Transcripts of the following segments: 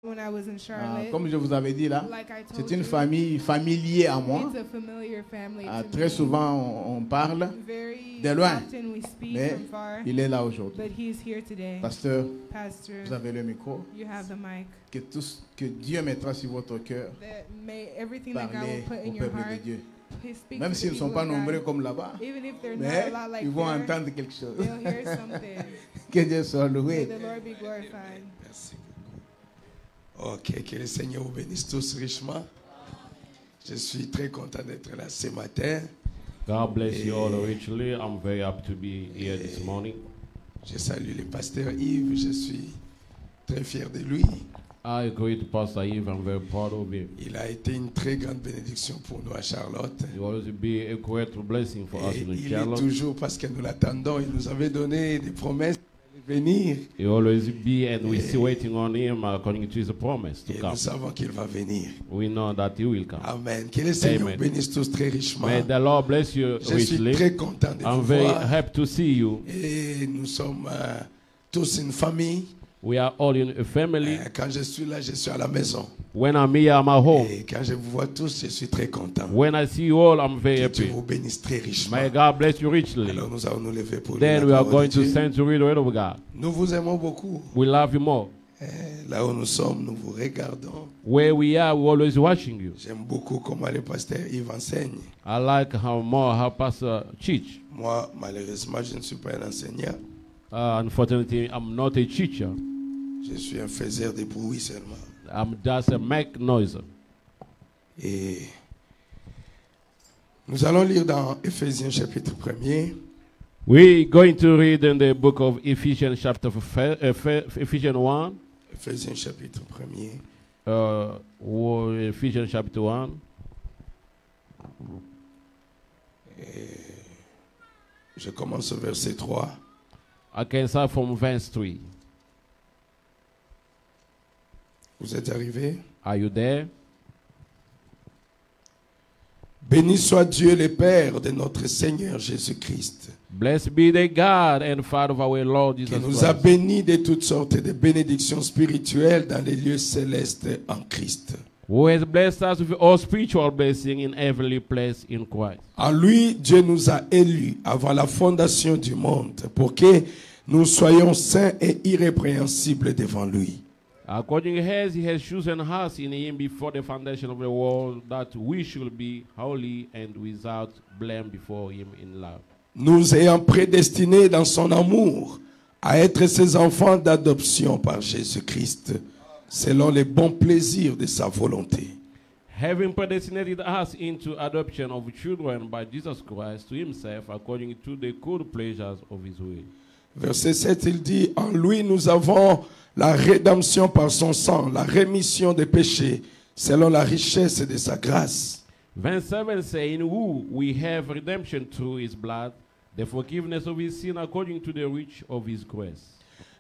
when I was in Charlotte. Comme je vous avais dit là, Like I told c'est une you, famille familière à moi. it's a familiar family to Très me. souvent on parle, Very de loin, often we speak mais from far, il est là aujourd'hui. but he's here today. Pasteur, Pastor, vous avez le micro. you have the mic. Que Dieu mettra sur votre cœur, That may everything that God parler will put au in your peuple de heart, Dieu. speak Même to the s'ils ne sont people pas of God. nombreux comme là-bas, Even if they're mais not a lot like ils vont there, entendre quelque chose. they'll hear something. Que Dieu soit May loué. the Lord be glorified. Merci beaucoup. Ok, que le Seigneur vous bénisse tous richement. Je suis très content d'être là ce matin. God bless you all richly. I'm very happy to be here this morning. Je salue le pasteur Yves. Je suis très fier de lui. I agree to Pastor Yves. I'm very proud of him. Il a été une très grande bénédiction pour nous à Charlotte. He will always be a great blessing for us Et in il est Charlotte. toujours, parce que nous l'attendons, il nous avait donné des promesses de venir. He will always be, and we're still waiting on him according to his promise to Et come. nous savons qu'il va venir. We know that he will come. Amen. Que le Seigneur Amen. vous bénisse tous très richement. May the Lord bless you Je suis richly. très content de I'm vous very voir. happy to see you. Et nous sommes tous une famille. We are all in a family. Quand je suis là, je suis à la maison. When I'm here, I'm at home. Et quand je vous vois tous, je suis très content. When I see you all, I'm very Que Dieu happy. vous bénisse très richement. May God bless you richly. Alors nous allons nous lever pour Then lire we la are parole going de to Dieu. send to read the word of God. Nous vous aimons beaucoup. We love you more. Là où nous sommes, nous vous regardons. Where we are, we're always watching you. J'aime beaucoup comment le pasteur Yves enseigne. I like how Pastor teach. Moi, malheureusement, je ne suis pas un enseignant. Unfortunately, I'm not a teacher. Je suis un faiseur de bruit seulement. I'm just a make noise. Et nous allons lire dans Éphésiens chapitre 1er. We're going to read in the book of Ephesians chapter Ephesians 1. Éphésiens chapitre 1er. Ephesians chapter 1. Et je commence au verset 3. I can start from verse 3. Vous êtes arrivés? Are you there? Béni soit Dieu le Père de notre Seigneur Jésus-Christ, Blessed be the God and Father of our Lord qui Jesus nous a Christ, bénis de toutes sortes de bénédictions spirituelles dans les lieux célestes en Christ. who has blessed us with all spiritual blessing in heavenly place in Christ. En lui, Dieu nous a élus avant la fondation du monde pour que nous soyons saints et irrépréhensibles devant lui. According as he has chosen us in him before the foundation of the world, that we should be holy and without blame before him in love. Nous ayant prédestinés dans son amour à être ses enfants d'adoption par Jésus-Christ, selon les bons plaisirs de sa volonté. Having predestinated us into adoption of children by Jesus Christ to himself, according to the good pleasures of his will. Verset 7, il dit, en lui nous avons la rédemption par son sang, la rémission des péchés, selon la richesse de sa grâce. Verse 7 says, in who we have redemption through his blood, the forgiveness of his sin according to the riches of his grace.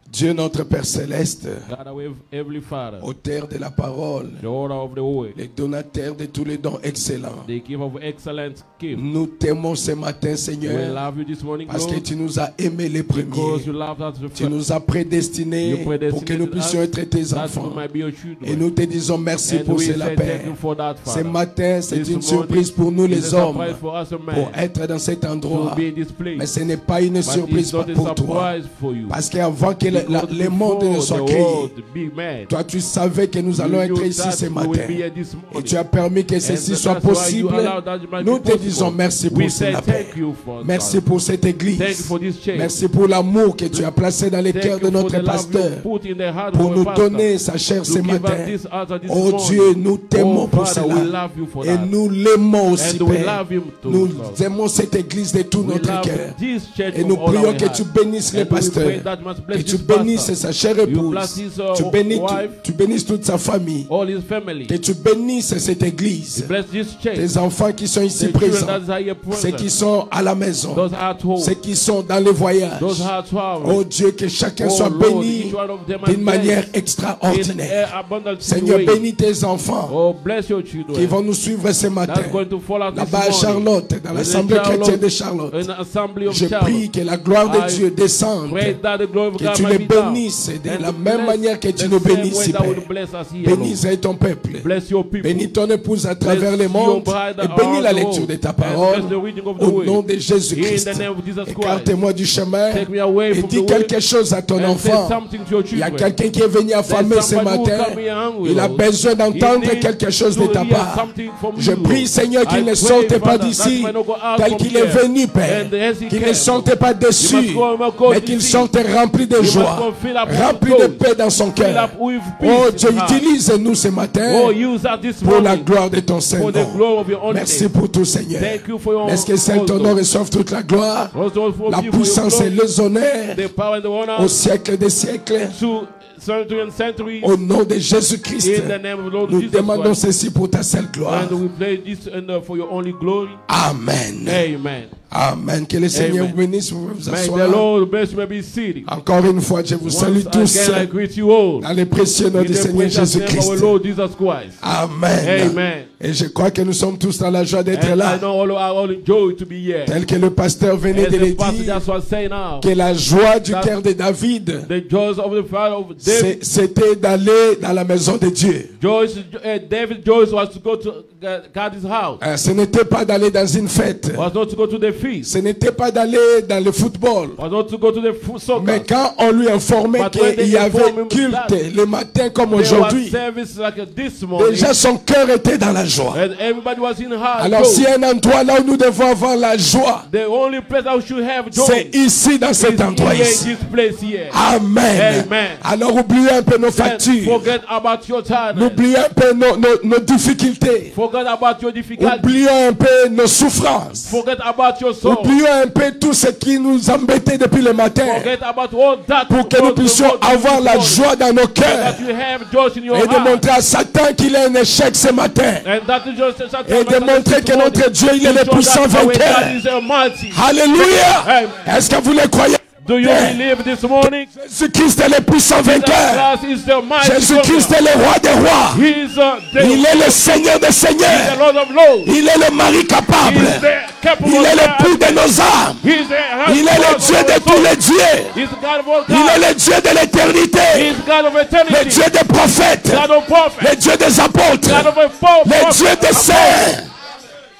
Dieu notre Père Céleste, God our Heavenly Father, auteur de la parole, the order of the word, le donateur de tous les dons excellents, the giver of excellent gift. nous t'aimons ce matin, We Seigneur, love you this morning, parce que Lord, tu nous as aimés les because premiers. you loved us the Tu first, nous as prédestinés you pour que nous predestinated puissions us être tes that we enfants. might be your Et children. nous te disons merci And pour we cela, say Père. thank you for that, Ce Father. matin, c'est This une morning surprise pour nous is les a hommes surprise for us, a pour man, être dans cet to endroit. be in this place. Mais ce n'est pas une But surprise it's not a pour toi. surprise for you. Parce qu'avant que Because le monde ne before soit the créé, world be made, toi tu savais que nous allons you être knew ici that ce we will matin. be here this Et morning. tu as permis que And ceci that's soit why you possible. allowed that it might Nous be te possible. disons merci We pour say cela, thank Père. you for Merci that. pour cette Thank you église. for this church. Merci pour l'amour que tu as placé dans les Thank cœurs you de for notre the love pasteur you put in the heart pour of nous our pastor. donner sa chair ce To give us matin. this altar this Oh morning. Dieu, nous t'aimons Oh, pour Father, we cela. love you for Et that. nous l'aimons aussi, And we Père. love him too, Nous Lord. aimons cette église de tout We notre love cœur. this church Et of nous all prions our que heart. tu bénisses le And we pray pasteur. that you must Que bless tu this bénisses pastor. sa chère You épouse. bless his Tu bénis, wife, tu bénisses toute sa famille. all his family. Que tu bénisses cette église. Bless this church. Tes enfants qui sont ici The children présents. that are here Ceux qui present. sont à la maison. Those at home. Ceux qui sont dans les voyages. Those at travel. Oh Dieu, que chacun Oh soit Lord, béni each one of them d'une are manière blessed extraordinaire. in abundant Seigneur, way. bénis tes enfants Oh, bless your children. qui vont nous suivre ce matin. That's going to fall out this Là-bas à morning. Charlotte, dans In l'Assemblée Charlotte, chrétienne de Charlotte. in the assembly of Je Charlotte. prie que la gloire de I Dieu descende. Pray that the glory of Que God tu les might be down. bénisse de And la to même bless manière que the tu nous same bénis, way that Père. would bless us here, Bénis Lord. Seigneur ton peuple. Bless your people. Bénis ton épouse à travers Bless les mondes your bride et bénis around la the lecture world. de ta And parole bless the reading of the au word. nom de Jésus-Christ. In the name of Jesus Christ. Écarte-moi du chemin Take me away et from dis the way quelque chose à ton and say enfant. something to your Il y a children. quelqu'un qui est venu affamé There's ce somebody who matin. come here hungry, Il a Lord. besoin d'entendre He needs quelque chose to de ta hear part. something from Je you, prie, Lord. Seigneur, qu'il I ne pray, sorte pas Father, d'ici that he might not go out tel from qu'il est here. venu, Père. And as he Qu'il ne came, sorte pas déçu, he must go mais qu'il d'ici. sorte rempli de He must joie, go fill up with rempli joy. de paix dans son Fill cœur. up with peace Oh in Dieu, his heart. utilise-nous ce matin Oh, use us this pour la morning gloire de ton for the Saint-Nom. glory of your own Merci name. pour tout, Seigneur. Thank you for your Laisse que Saint-Nom also. reçoive toute la gloire, Also for la you for your puissance et glory, les honneurs the power and the honor au siècle des siècles. to century and centuries. Au nom de Jésus-Christ, In the name of Lord nous Jesus demandons Christ. ceci pour ta seule gloire. And we play this for your only glory. Amen. Amen. Amen. Que le Seigneur Amen. vous bénisse. Vous pouvez vous May the asseoir. Lord bless you, may be seated. Encore une fois, je vous salue Once tous again, I greet you all. dans le précieux nom In du the Seigneur precious name of our Jésus-Christ. Lord Jesus Christ. Amen. Amen. Et je crois que nous sommes tous dans la joie d'être And I là. know all are all joy to be here. Tel que le pasteur venait As de le the pastor dire, just was saying now, que la joie du that cœur de David, the joys of the father of David, c'était d'aller dans la maison de Dieu. David Joyce was to go to God's house. Ce n'était pas d'aller dans une fête. Was not to go to the feast. Ce n'était pas d'aller dans le football. Was not to go to the soccer. Mais quand on lui informait But when qu'il they y avait informed him culte that le matin comme There was aujourd'hui, service like this morning, déjà son cœur était dans la joie. and everybody was in high Alors joy. s'il y a un endroit là où nous devons avoir la joie, The only place that we should have joy c'est ici dans is cet endroit here in ici. this place here. Amen. Amen. Alors oubliez un peu nos Then factures. forget about your tiredness. Oubliez un peu nos difficultés. Forget about your difficulties. Oublions un peu nos souffrances. Forget about your soul. Oublions un peu tout ce qui nous embêtait depuis le matin. Forget about all that. Pour que nous puissions avoir la joie dans nos cœurs. That you have joy in your Et de heart. montrer à Satan qu'il est un échec ce matin. And that is just Et de montrer que notre Dieu, il est le puissant vainqueur. Alléluia. Amen. Est-ce que vous le croyez? Do you believe this morning? Jésus-Christ est le puissant vainqueur. Jesus Christ is the mighty Jésus-Christ conqueror. est le roi des rois. He is Il est le Seigneur des the seigneurs. Lord of Lords. Il est le mari capable. He is the capable Il est le God. pou de nos âmes. He is the Il est le Dieu de tous les dieux. He is the God of all Il est gods. le Dieu de He l'éternité. is God of Le eternity. Dieu des prophètes. God of prophets. Le Dieu des apôtres. God of Le Dieu des saints.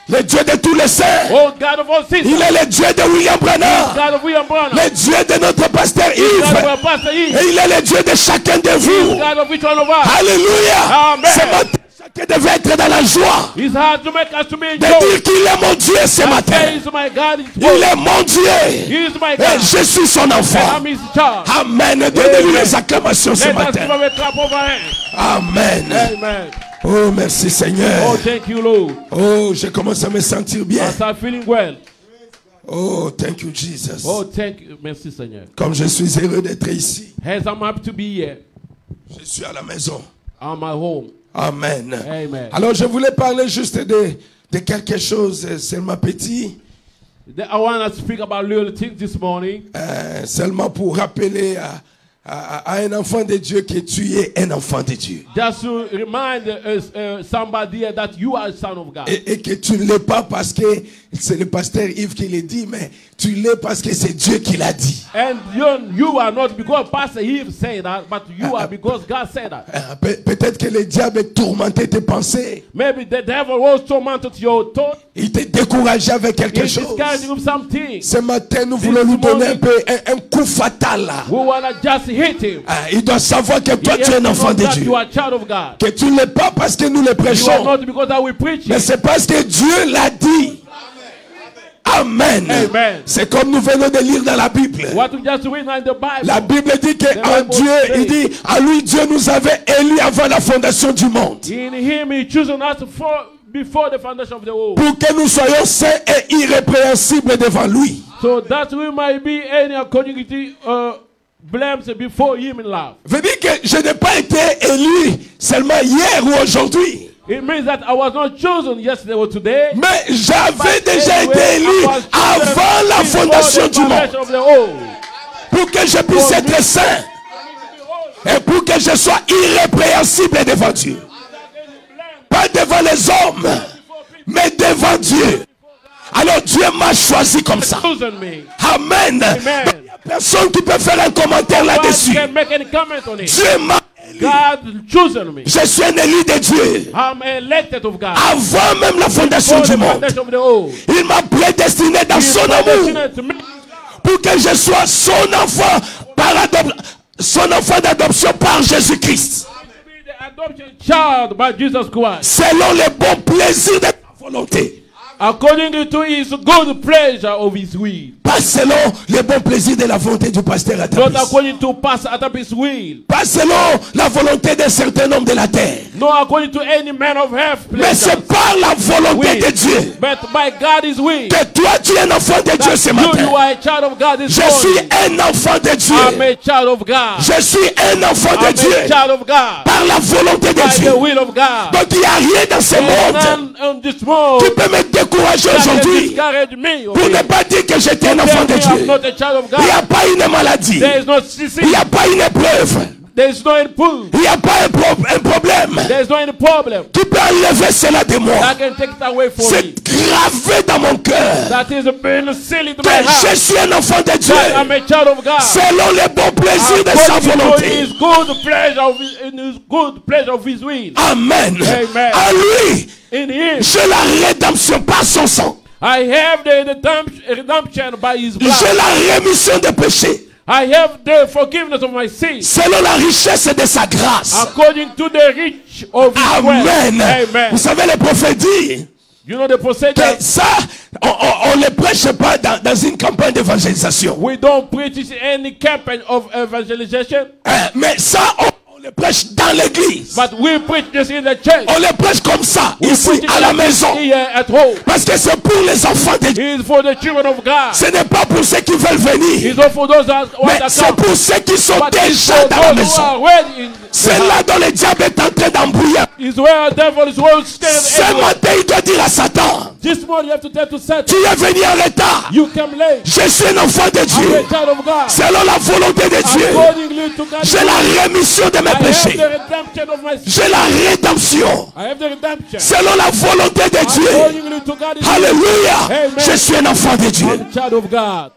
Le Dieu de tous les saints. Oh, God of all sisters. Il est le Dieu de William Branham. God of William Branham. Le Dieu de notre pasteur God Yves. of our Pastor Yves. Et il est le Dieu de chacun de vous. God of each one of us. Alléluia. Amen. Ce matin, chacun devait être dans la joie. It's hard to make us to be De joy. dire qu'il est mon Dieu ce matin. He is my God. Il est mon Dieu. He is my Et God. je suis son enfant. I'm his child. Amen. Donnez-lui les acclamations ce Let us give matin. him a clap of our hands. Amen. Amen. Oh, merci Seigneur. Oh, thank you, Lord. Oh, je commence à me sentir bien. I start feeling well. Oh, thank you, Jesus. Oh, thank you. Merci, Seigneur. Comme je suis heureux d'être ici. As I'm happy to be here. Je suis à la maison. On my home. Amen. Amen. Alors, je voulais parler juste de quelque chose seulement petit. I want to speak about little things this morning. Seulement pour rappeler à un enfant de Dieu que tu es un enfant de Dieu. Just to remind somebody that you are a son of God. Et que tu ne l'es pas parce que c'est le pasteur Yves qui l'a dit, mais tu l'es parce que c'est Dieu qui l'a dit. And you are not because Pastor Eve said that, but you are because God said that. Peut-être que le diable tourmentait tes pensées. Maybe the devil was tormented your thought. Il t'a découragé avec quelque He's chose. discouraging you something. Ce matin, nous voulons lui donner un peu un coup fatal. Là. We want to just hit him. Il doit savoir que toi, He tu es has un to enfant know de that Dieu. you are a child of God. Que tu ne l'es pas parce que nous le You are prêchons. not because that we preach Mais it. c'est parce que Dieu l'a dit. Amen. Amen. C'est comme nous venons de lire dans la Bible. What we just read in the Bible. La Bible dit que The en Bible Dieu, says, il dit, à lui Dieu nous avait élus avant la fondation du monde. In him he chosen us before the foundation of the world. Pour que nous soyons saints et irrépréhensibles devant lui. So that we might be any community blames before him in love. Veut dire que je n'ai pas été élu seulement hier ou aujourd'hui. It means that I was not chosen yesterday or today. Mais j'avais déjà Anyway, été I élu was avant la chosen fondation before the du monde. foundation of the world. Pour que je puisse être saint. Et pour que je sois irrépréhensible devant Dieu. Pas devant les hommes, mais devant Dieu. Alors Dieu m'a choisi comme ça. Chosen me. Amen. Amen. Il n'y a personne qui peut faire un commentaire God là-dessus. can make any comment on it. Dieu m'a élu. God chosen me. Je suis un élu de Dieu. I'm elected of God. Avant même la fondation For du the monde. foundation of the world. Il m'a prédestiné dans He son amour predestined to me. pour que je sois son enfant son enfant d'adoption par Jésus-Christ. To be the adoption child by Jesus Christ. Selon les bons plaisirs de sa volonté. According to his good pleasure of his will. Pas selon les bons plaisirs de la volonté du pasteur Not Atapis. according to Pastor Atapis' will. Pas selon la volonté d'un certain nombre de la terre. No according to any man of earth Mais c'est pleasure. par la volonté de Dieu But by God's will. que toi tu es un enfant de Dieu ce You matin. are a child of God this Je suis morning. un enfant de I'm Dieu. a child of God. Je suis un enfant de I'm Dieu a child of God. par la volonté de By the Dieu. will of God. Donc il n'y a rien dans ce monde None on this world qui peut me décourager that can aujourd'hui discourage me. pour ne pas dire que j'étais un enfant de I'm Dieu. not a child of Il n'y God. a pas une maladie. There is no Il disease. n'y a pas une épreuve. There is no any pull. Il n'y a pas un problème There is no any problem qui peut enlever cela de moi. that can take it away from me. C'est gravé dans mon cœur That is been sealed in que my je heart. suis un enfant de Dieu That I'm a child of God. selon les bons plaisirs de sa According to volonté. his good pleasure of his good pleasure of his will. Amen. Amen. À lui, In him, j'ai la rédemption par son sang. I have the redemption by his blood. J'ai la rémission des péchés I have the forgiveness of my sins. selon la richesse de sa grâce. According to the rich of his wealth. Amen. Amen. Vous savez, les prophètes disent You know the procedure. que ça, on ne le prêche pas dans une campagne d'évangélisation. We don't preach any campaign of evangelization, Mais ça, on le prêche dans l'église. but we preach this in the church. On le prêche comme ça, We ici, preach it à la like this maison. here at home. Parce que c'est pour les enfants de Dieu. It is for the children of God. Ce n'est pas pour ceux qui veulent venir. It's not for those that Mais want to c'est come. pour ceux qui sont But it's déjà for dans la those who maison. are already in C'est the là house. dont le diable est en train d'embrouiller. Is where the devil is always Ce standing everywhere. matin, il doit dire à Satan, This morning you have to tell to tu Satan, es venu en retard. you come late. Je suis un enfant de I'm Dieu. a child of God. Selon la volonté de Dieu, Accordingly to God's j'ai will, la rémission de mes I have péchés. the redemption of my sins. J'ai la rédemption. I have the redemption. Selon la volonté de Dieu. Accordingly to God's will, Alléluia. Amen. Je suis un enfant de Dieu. I'm a child of God.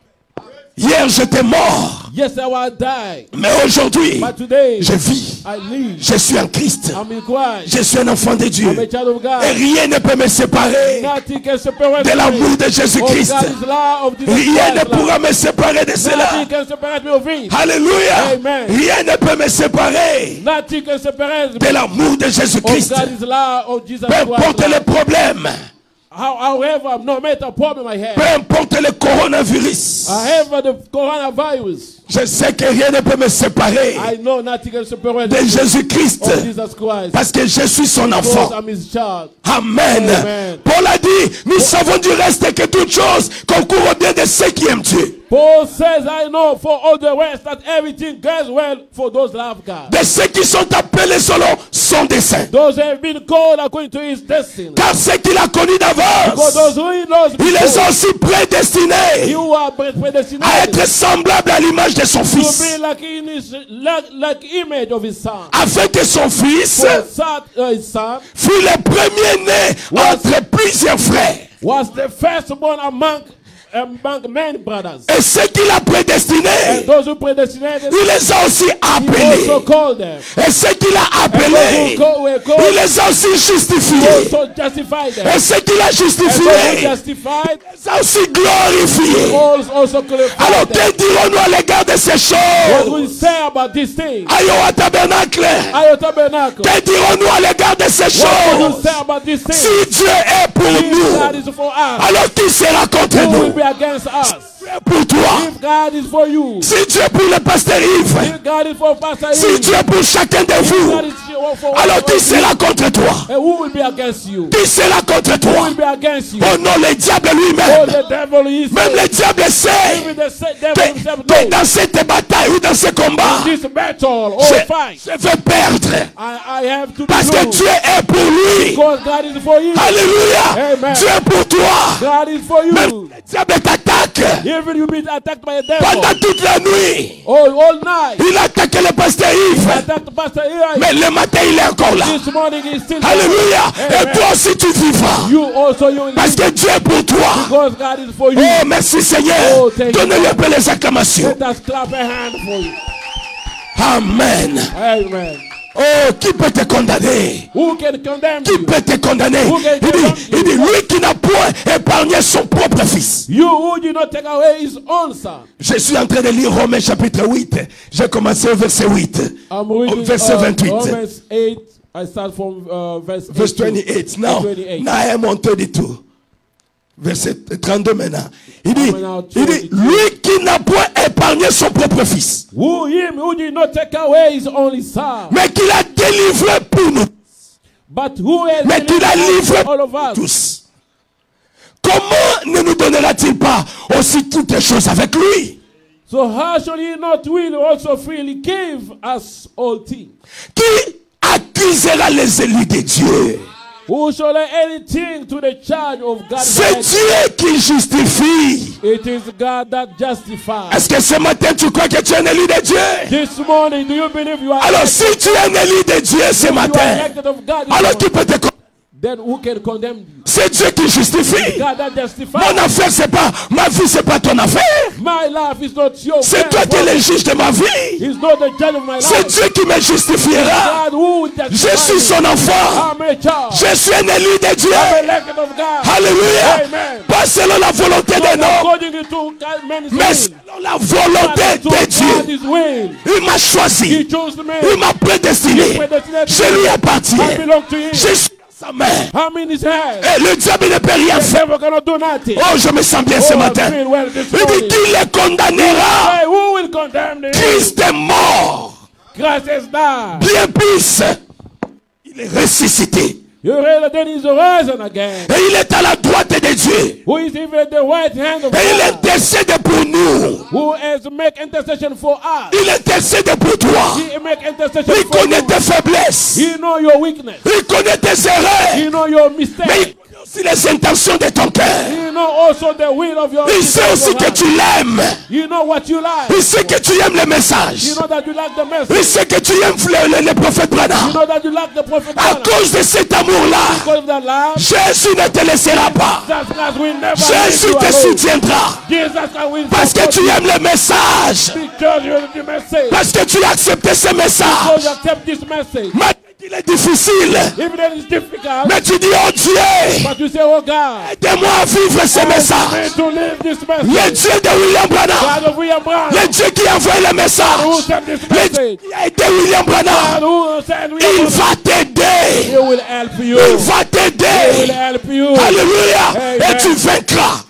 Hier, j'étais mort. Yes, I will die. Mais aujourd'hui, But today, je vis. I live. Je suis en Christ. I'm in Christ. Je suis un enfant de Dieu. I'm a child of Et God. rien ne peut me séparer Nothing can separate de me l'amour de of Jésus-Christ. God's love, of Jesus Rien ne Christ's pourra love. me séparer de cela. Nothing can separate me of it. Alléluia. Amen. Rien ne peut me séparer Nothing can separate me de l'amour de of Jésus-Christ. God's love, of Jesus Peu importe Christ. les problèmes, However, no matter problem I peu have, importe le coronavirus, I have the coronavirus. je sais que rien ne peut me séparer I know nothing can separate de me Jésus-Christ of Jesus Christ. parce que je suis son Because enfant. I'm his child. Amen. Amen. Paul a dit, nous savons du reste que toutes choses concourent au bien de ceux qui aiment Dieu. Paul says, I know for all the rest that everything goes well for those that love God. De ceux qui sont appelés selon son dessein. Those who have been called according to his destiny. Car ceux qu'il a connus Because d'avance, those who he knows il les a before, aussi prédestinés you are predestinated à être semblables à l'image de son to fils. be like in his like image of his son. Afin que son fils For his son fût le premier-né entre plusieurs frères. was the firstborn among many brothers. Et ceux qu'il a And prédestinés, those who predestinated, il les a aussi he appelés. also called them. Et ceux qu'il a And those appelés, who were il called, les a aussi he justifiés. also justified them. Et ceux qu'il a And those who justifiés, justified, il les a aussi glorifiés. also glorified Alors them. que dirons-nous à l'égard de ces What we choses? say about these things? Aïe tabernacle. Ayo tabernacle. Que dirons-nous à l'égard de ces What would you choses? say about these things? Si Dieu est pour If God nous, is for us, alors qui sera contre who will nous? be against us? Dieu est pour toi. If God is for you, Si Dieu est pour le pasteur Yves, if God is for Pastor si Yves, Dieu est pour chacun de if vous, God is for alors qui sera contre toi? and who will be against you? Qui sera contre Who toi? will be against you? Oh non, le diable Oh, lui-même, the devil is même le diable sait even the devil himself que knows dans cette bataille ou dans ce combat, this battle or je fight. vais perdre. I have to Parce que lose Dieu est pour lui. because God is for you. Alléluia. Amen. Dieu est pour toi. God is for Même you. le diable t'attaque Even you be attacked by a devil pendant toute la nuit. all night. Il a attaqué le pasteur Yves. Attacked Pastor Eli. Mais le matin, il est encore là. This morning is still there. Alléluia. Et Amen. toi aussi tu vivras. You also you will Parce live que Dieu est pour toi. because God is for you. Oh, merci Seigneur. Oh, thank you. Donnez-lui un peu les acclamations. Let us clap a hand for you. Amen. Amen. Oh, qui peut te condamner? Who can condemn Qui you? peut te condamner? Who can Il dit, lui qui n'a point épargné son propre fils. You who did not take away his own son. Je suis en train de lire Romains chapitre 8. J'ai commencé au verset 8. I'm reading Verset 28. Romans 8. I start from verse Verse 18. 28. Now, 28. now I am on 32. Verset 32 maintenant. Il dit, now lui qui n'a point épargné son propre fils, Who him who did not take away his only son, mais qui l'a délivré pour nous, but who has mais qui l'a livré all of pour us. tous. Comment ne nous donnera-t-il pas aussi toutes les choses avec lui? So how shall he not will also freely give us all things? Qui accusera les élus de Dieu? Who shall lay anything to the charge of God's C'est right? Dieu qui justifie. It is God that justifies. Est-ce que ce matin tu crois que tu es un élu de Dieu? This morning, do you believe you are Alors si tu es un élu de Dieu ce you are matin, elected of God? This alors qui morning, peut te condamner? then who can condemn you? C'est Dieu qui justifie. God that justifies. Mon affaire c'est pas, ma vie c'est pas ton affaire. My life is not your C'est toi qui es le juge de ma vie. He's not the judge of my C'est life. Dieu qui me justifiera. God who will Je justify suis me. son enfant. I'm a child. Je suis un élu de I'm Dieu. elected of God. Alléluia. Amen. Pas selon la volonté Not des hommes, according to God, man's mais will. selon la volonté But to de Dieu. God's will. Il m'a He choisi. chose me. Il m'a prédestiné. Je lui appartiens. I belong to him. Je suis dans sa main. I'm in his hand. Et le diable ne peut rien The faire. devil cannot do nothing. Oh, je me sens bien ce I matin. feel well this Il dit morning. qui les condamnera? Hey, who will condemn me? Christ est mort. Christ has died. Bien plus, il est ressuscité. You read that he's risen again. Et il est à la droite de Dieu. Who is even at the right hand of Et il God. intercède pour nous. Who has make intercession for us. Il intercède pour toi. He make intercession Il for connaît you. tes faiblesses. He know your weakness. Il connaît tes erreurs. He know your Mais mistakes. il connaît aussi les intentions de ton cœur. He know also the will of your Il sait aussi que tu l'aimes. You know what you like. Il sait que tu aimes le message. You know that you like the Il message. sait que tu aimes le prophète You Branham. know that you like the prophet. À cause de cet amour-là, Because of that love, Jésus ne te laissera pas. Jesus Christ will never leave Jésus you te alone. soutiendra. Jesus Christ will Parce que support tu you. aimes le message. Because you have the message. Parce que tu as accepté ce So message. you accept this message. Malgré qu'il est difficile. Even though it's difficult, Mais tu dis, oh Dieu, but you say, oh God, aide-moi à vivre ce help message. me to live this Le message. Dieu de William Branham. God of William Branham, Le Dieu qui a envoyé le who message. sent this Le message, Dieu qui a aidé William God Branham. who sent Il William Branham, va t'aider. He will help you. Il va He will t'aider. help you. Alléluia. Amen. Et tu vaincras.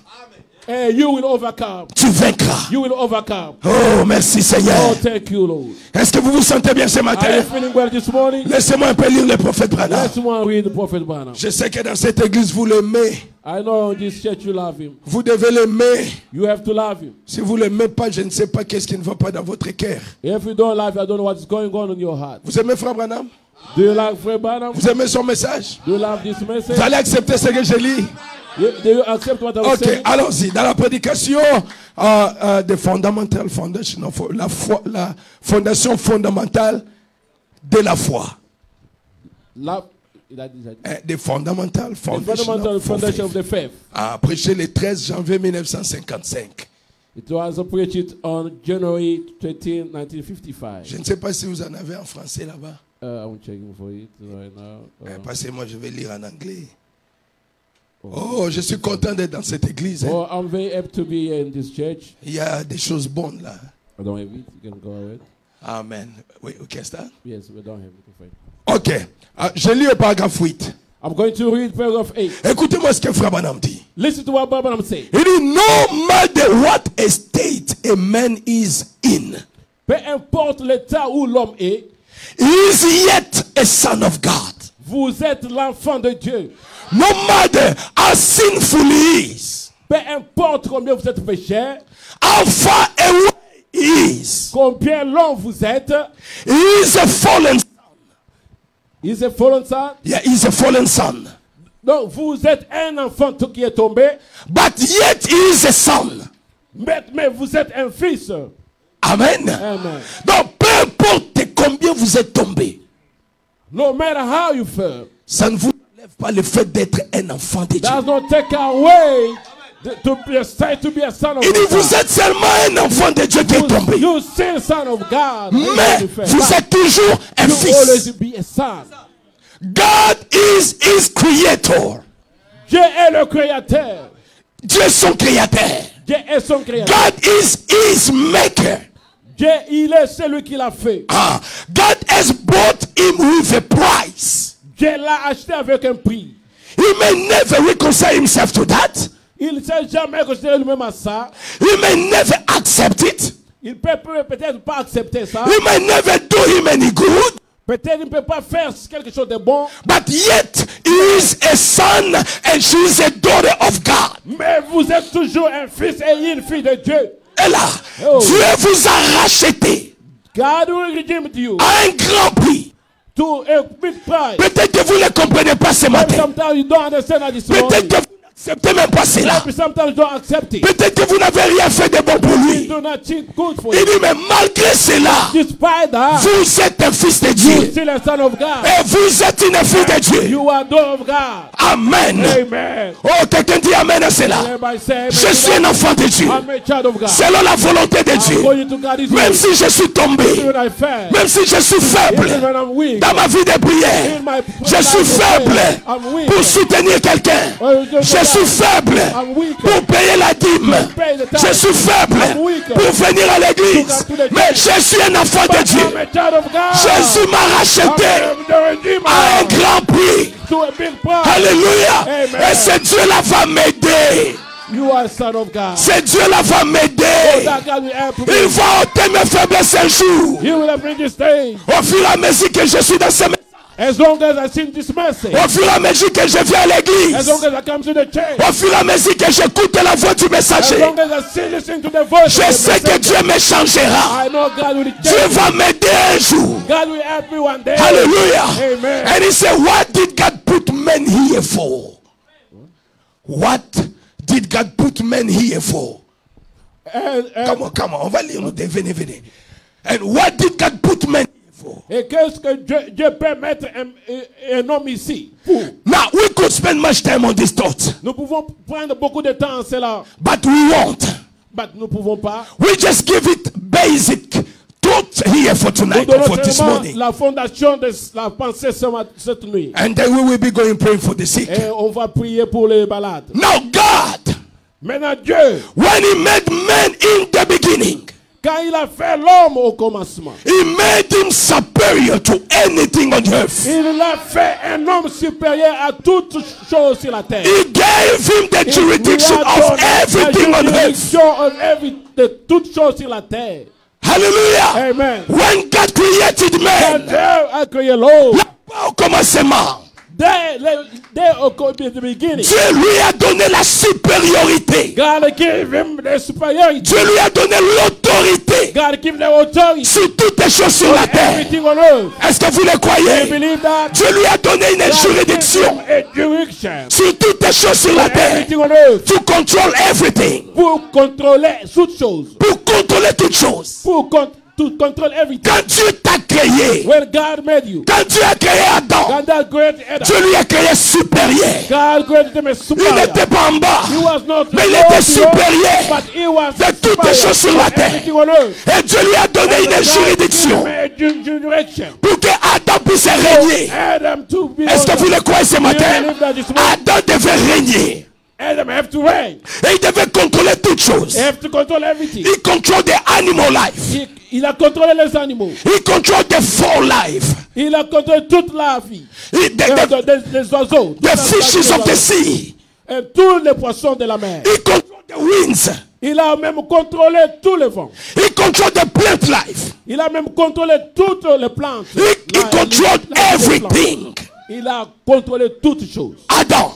And you will overcome. Tu vaincras. You will overcome. Oh, merci Seigneur. Oh, thank you, Lord. Est-ce que vous vous sentez bien ce Are you matin? feeling well this morning? Laissez-moi un peu lire le prophète Branham. Let's one read the prophet Branham. Je sais que dans cette église, vous l'aimez. I know in this church you love him. Vous devez l'aimer. You have to love him. Si vous ne l'aimez pas, je ne sais pas qu'est-ce qui ne va pas dans votre cœur. If you don't love him, I don't know what's going on in your heart. Vous aimez Frère Branham? Do you like Fred Branham? Vous aimez son message? Do you love this message? Vous allez accepter ce que je lis? Do you accept what I was Ok, saying? allons-y. Dans la prédication de Fundamental Foundation, la fondation fondamentale de la foi. Love. The Fundamental The Foundation, fundamental of foundation of Faith. the faith. A prêché le 13 janvier 1955. It was preached on January 13, 1955. Je ne sais pas si vous en avez en français là-bas. I'm checking for it right now. Parce que moi, je vais lire en anglais. Oh, je suis content d'être dans cette église. Hein. Oh, I'm very happy to be in this church. Il y a des choses bonnes là. I don't have it. You can go ahead. Amen. Oui, qu'est-ce que c'est? Yes, we don't have it. Fine. Ok. Je lis au paragraphe 8. I'm going to read paragraph 8. Écoutez-moi ce que Frère Branham dit. Listen to what Branham said. Il dit, no matter what state a man is in, Peu importe l'état où l'homme est, he is yet a son of God. vous êtes l'enfant de Dieu. No matter how sinful he is, Peu importe combien vous êtes pécheur, how far away he is, combien long vous êtes, he is a fallen son. is a fallen son. Yeah, he's a fallen son. Donc vous êtes un enfant qui est tombé, But yet he is a son. mais vous êtes un fils. Amen. Amen. Donc peu importe combien vous êtes tombé, No matter how you feel, Ça ne vous enlève pas le fait d'être un enfant de Dieu. Does not take away to be a son of Il dit, vous God. êtes seulement un enfant de Dieu qui est tombé. You still son of God. Mais vous êtes toujours un You fils. always be a son. God is his creator. Dieu est le créateur. Dieu est son créateur. Dieu est son créateur. God is his maker. Dieu, il est celui qui l'a fait. Ah, God has bought him with a price. Dieu l'a acheté avec un prix. He may never reconcile himself to that. Il ne s'est jamais considéré lui-même à ça. He may never accept it. Il peut peut-être pas accepter ça. He may never do him any good. Peut-être il ne peut pas faire quelque chose de bon. But yet he is a son and she is a daughter of God. Mais vous êtes toujours un fils et une fille de Dieu. Et là, Oh. Dieu vous a racheté God will redeem you à un grand prix. to a big price. Peut-être que vous ne comprenez pas ce Maybe matin. sometimes you don't understand that this Peut-être morning. que vous n'acceptez même pas cela. Maybe sometimes you don't accept it. Peut-être que vous n'avez rien fait de bon pour You lui. do not cheat good for Il you. dit, mais malgré cela, Despite that, vous êtes un fils de you Dieu. still a son of God. Et vous êtes une fille de Dieu. You are daughter of God. Amen. Amen. Oh, quelqu'un dit Amen à cela. Everybody say amen. Je suis un enfant de Dieu. I'm a child of God. Selon la volonté de Dieu. According to God's Même will. si je suis tombé, Even I fail. même si je suis faible, Even when I'm weak. dans ma vie de prière, In my je suis faible I'm weak. pour soutenir quelqu'un. Je suis faible I'm weak. pour payer la dîme. Pay the Je tithe. suis faible I'm weak. pour venir à l'église. Mais je suis un enfant de I'm Dieu. a child of God. Jésus m'a racheté I'm the Redeemer. à un grand prix. To a big price. Alléluia. Amen. Et c'est Dieu là va m'aider. You are a son of God. C'est Dieu là va m'aider. That God will help Il me. va ôter mes faiblesses un jour. He will bring this thing. Au fur et à mesure que je suis dans ce message. As long as I sing this message. Au fur et à mesure que je viens à As l'église. long as I come to the church. Au fur et à mesure que j'écoute la voix du As messager. long as I still listen to the voice Je of the sais que messenger. Dieu me changera. I know God will Dieu change. va m'aider un jour. God will help me one day. Hallelujah. Amen. And he said, what did God put men here for? What did God put men here for? Come on, on va lire, venez, venez. And what did God put men here for? Et qu'est-ce que Dieu peut mettre un homme ici pour? Now, we could spend much time on this thought, Nous pouvons prendre beaucoup de temps en cela, but we won't. mais nous ne pouvons pas. We just give it basic thought here for Nous tonight or donnons for this seulement morning. la fondation de la pensée cette nuit. And then we will be going praying for the sick. Et on va prier pour les malades. Now, God, Maintenant Dieu, when he made man in the beginning, quand il a fait l'homme au commencement, he made him superior to anything on earth. il a fait un homme supérieur à toutes choses sur la terre. He gave him the Il jurisdiction lui a of donné la everything on earth. juridiction de toutes choses sur la terre. Hallelujah. Amen. When God created Quand man, Dieu a créé l'homme, là-bas au commencement, dès au beginning, Dieu lui a donné la supériorité. God gave him the superiority. Dieu lui a donné l'autorité God gave the authority sur toutes les choses sur la on terre. everything on earth. Est-ce que vous le You croyez? believe that? Dieu lui a donné une God juridiction gave him a jurisdiction sur toutes les choses sur la terre. everything on earth To control everything. pour contrôler toutes choses. Pour contrôler toutes choses. To control everything. Quand Dieu t'a créé, When God made you, quand Dieu a créé Adam, God that created Adam. Dieu lui a créé supérieur. God created him a Il superior. n'était pas en bas, He was not mais il low était below, supérieur but he was de toutes les superior choses sur to la terre. everything on earth. Et Dieu lui a donné And une God juridiction gave him a jurisdiction. pour que Adam puisse régner. Adam to be Est-ce que on vous le croyez ce You matin? believe that this morning? Adam devait régner. Adam have to reign. Et il devait contrôler toutes choses. He have to control everything. Il contrôle the animal life. Il a contrôlé les animaux. Il contrôle the fall life. Il a contrôlé toute la vie. Des oiseaux. The fishes of the sea. Et tous les poissons de la mer. Il contrôle the winds. Il a même contrôlé tous les vents. Il contrôle the plant life. Il a même contrôlé toutes les plantes. Il contrôle everything. Il a contrôlé toutes choses. Adam,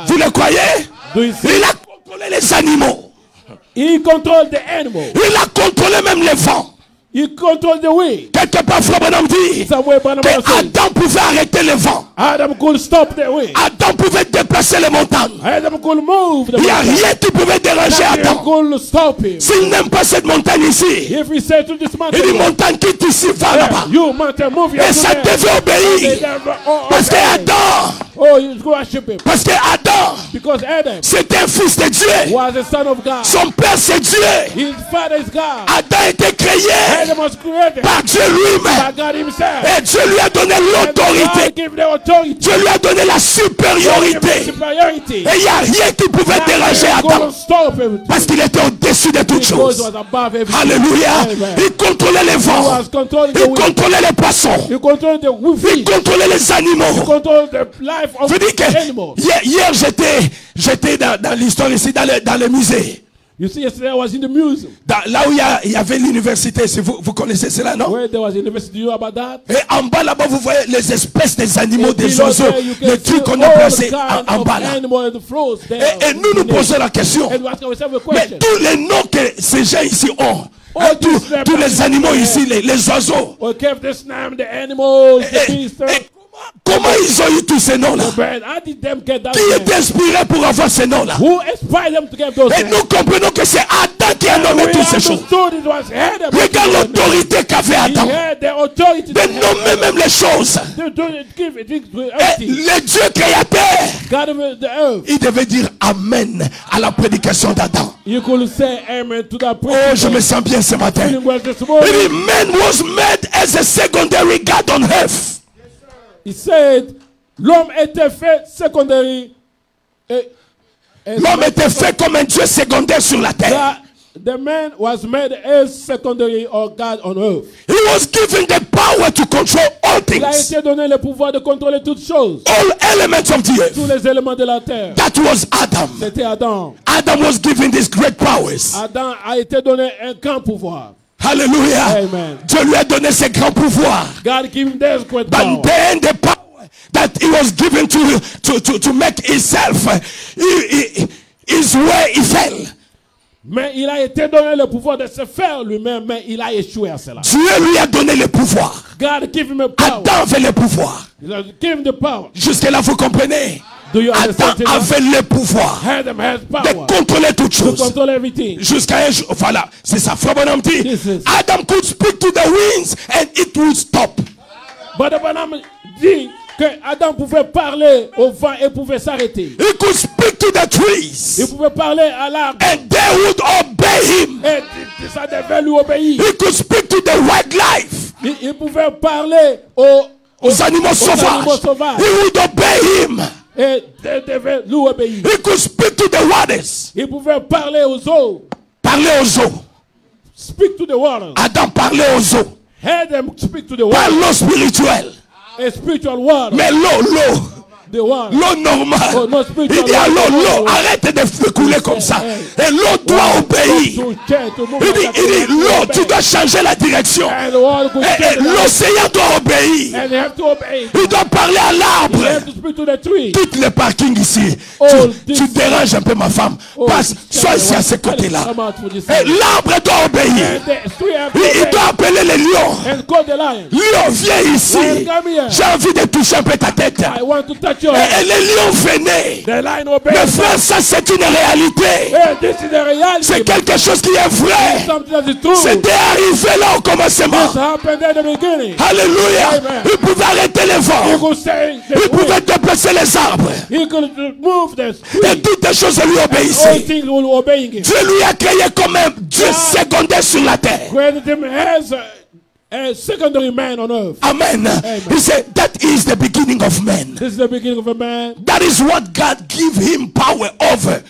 vous le croyez? Do you see? Il a contrôlé les animaux. Il contrôle the animals. Il a contrôlé même les vents. He controls the wind. Quelque part, Frère Branham dit Somewhere Branham que was saying, Adam pouvait arrêter le vent. Adam could stop the wind. Adam pouvait déplacer les montagnes. Adam could move the Il n'y a mountain. rien qui pouvait déranger Nothing Adam. could stop him. S'il n'aime pas cette montagne ici, If he said to this il mountain, dit montagne quitte ici, va "Hey, là-bas. you mountain, move your Et ça devait obéir. Parce que Adam, Oh, you worship him. parce que Adam, Because Adam c'était un fils de Dieu. was the son of God. Son père c'est Dieu. His father is God. Adam était créé Adam was created par Dieu lui-même. by God himself. Et Dieu lui a donné And l'autorité. God gave the authority. Dieu lui a donné la God gave supériorité. the superiority. Et il n'y a rien qui pouvait déranger Nothing Adam. could stop everything. Parce qu'il était au-dessus de toutes Because choses. he was above everything. Alléluia. Amen. Il contrôlait les He vents. was controlling the Il wind. contrôlait les poissons. He controlled the Il fish. contrôlait les He animaux. controlled the life of Je dis que animals. hier j'étais dans l'histoire ici, dans le musée. You see, yesterday I was in the museum Là où il y avait l'université. Si vous connaissez cela, non? where there was a university. You know about that? Et en bas là-bas, vous voyez les espèces des animaux, And des below oiseaux, there, you can les see trucs qu'on a all placés the kind en of bas là. animals and the fruits there. Et nous posons la question. And we ask ourselves a Mais question. tous les noms que ces gens ici ont, All hein, tous these les animaux ici, les oiseaux, We gave this name the animals, the beasts, et comment ils ont eu tous ces noms-là? the birds. How did them get that Qui name? est inspiré pour avoir ces noms-là? Who inspired them to give those Et names? nous comprenons que c'est Adam qui a And nommé we toutes ces choses. understood it was Adam. Regarde l'autorité qu'avait He Adam had the authority de to nommer même les choses. give it to Et everything. le Dieu créateur, God of the earth. il devait dire Amen à la prédication d'Adam. You could say amen to that Oh, prayer. je me sens bien ce matin. Feeling well this Il morning. dit, man was made as a secondary God on earth. He said, l'homme était fait secondary. L'homme était fait comme un Dieu secondaire sur la terre. The man was made as secondary or God on earth. He was given the power to control all Il a things, été donné le pouvoir de contrôler toutes choses, all elements of the tous earth. les éléments de la terre. That was Adam. C'était Adam. Adam was given these great powers. Adam a été donné un grand pouvoir. Hallelujah. Amen. Dieu lui a donné ces grands pouvoirs. God gave him this great But power. then the power that he was given to make himself, his way he fell. Mais il a été donné le pouvoir de se faire lui-même, mais il a échoué à cela. Dieu lui a donné le pouvoir. God gave him a power. Adam avait le pouvoir. He gave him the power. Jusque-là, vous comprenez? Do you Adam understand? it? avait le pouvoir Adam has de power contrôler toutes to choses. control everything. Jusqu'à un jour, voilà, c'est ça. Frère Branham dit, This is- Adam could speak to the winds and it would stop. But the Branham dit que Adam pouvait parler au vent et pouvait s'arrêter. He could speak to the trees Il pouvait parler à l'arbre and they would obey him. et ça devait lui obéir. He could speak to the wildlife, Il pouvait parler aux animaux sauvages. sauvages He would obey him. et devait lui obéir. He could speak to the waters. Il pouvait parler aux eaux. Parler aux eaux. Speak to the waters. Adam parlait aux eaux. Hear them speak to the Pas water. l'eau spirituelle, A spiritual water. mais l'eau. The water. L'eau normale. Oh, non, spiritual Il dit à water. l'eau, arrête de couler comme ça. Et l'eau doit obéir. Il dit, l'eau, tu dois changer la direction. And the water could Et change the l'océan doit obéir. And they have to obey. Il doit parler à They l'arbre. have to speak to the tree. Quitte le parking ici. Oh, Tu déranges un peu ma femme. Oh, Passe, sois ici à ce côté-là. Come out for this Et one. l'arbre doit obéir. And the tree have to Il obey. doit appeler les lions. And call the lion. Lion, viens ici. Lion, come here. J'ai envie de toucher un peu ta tête. I want to touch your head. Et les lions venaient. The lion obeys. Mais frère, ça c'est une réalité. Hey, this is the reality. C'est quelque chose qui est vrai. Something that is true. C'était arrivé là au commencement. This happened at the beginning. Alléluia. Amen. Il pouvait arrêter les He vents. could say Il the pouvait wind. déplacer les arbres. He could move the Et tree. toutes les choses lui All obéissaient. things will obey him. Dieu lui a créé comme un Dieu secondaire sur la terre. Created him as a secondary man on earth. Amen. He said that is the beginning of man. This is the beginning of a man. That is what God gave him power over.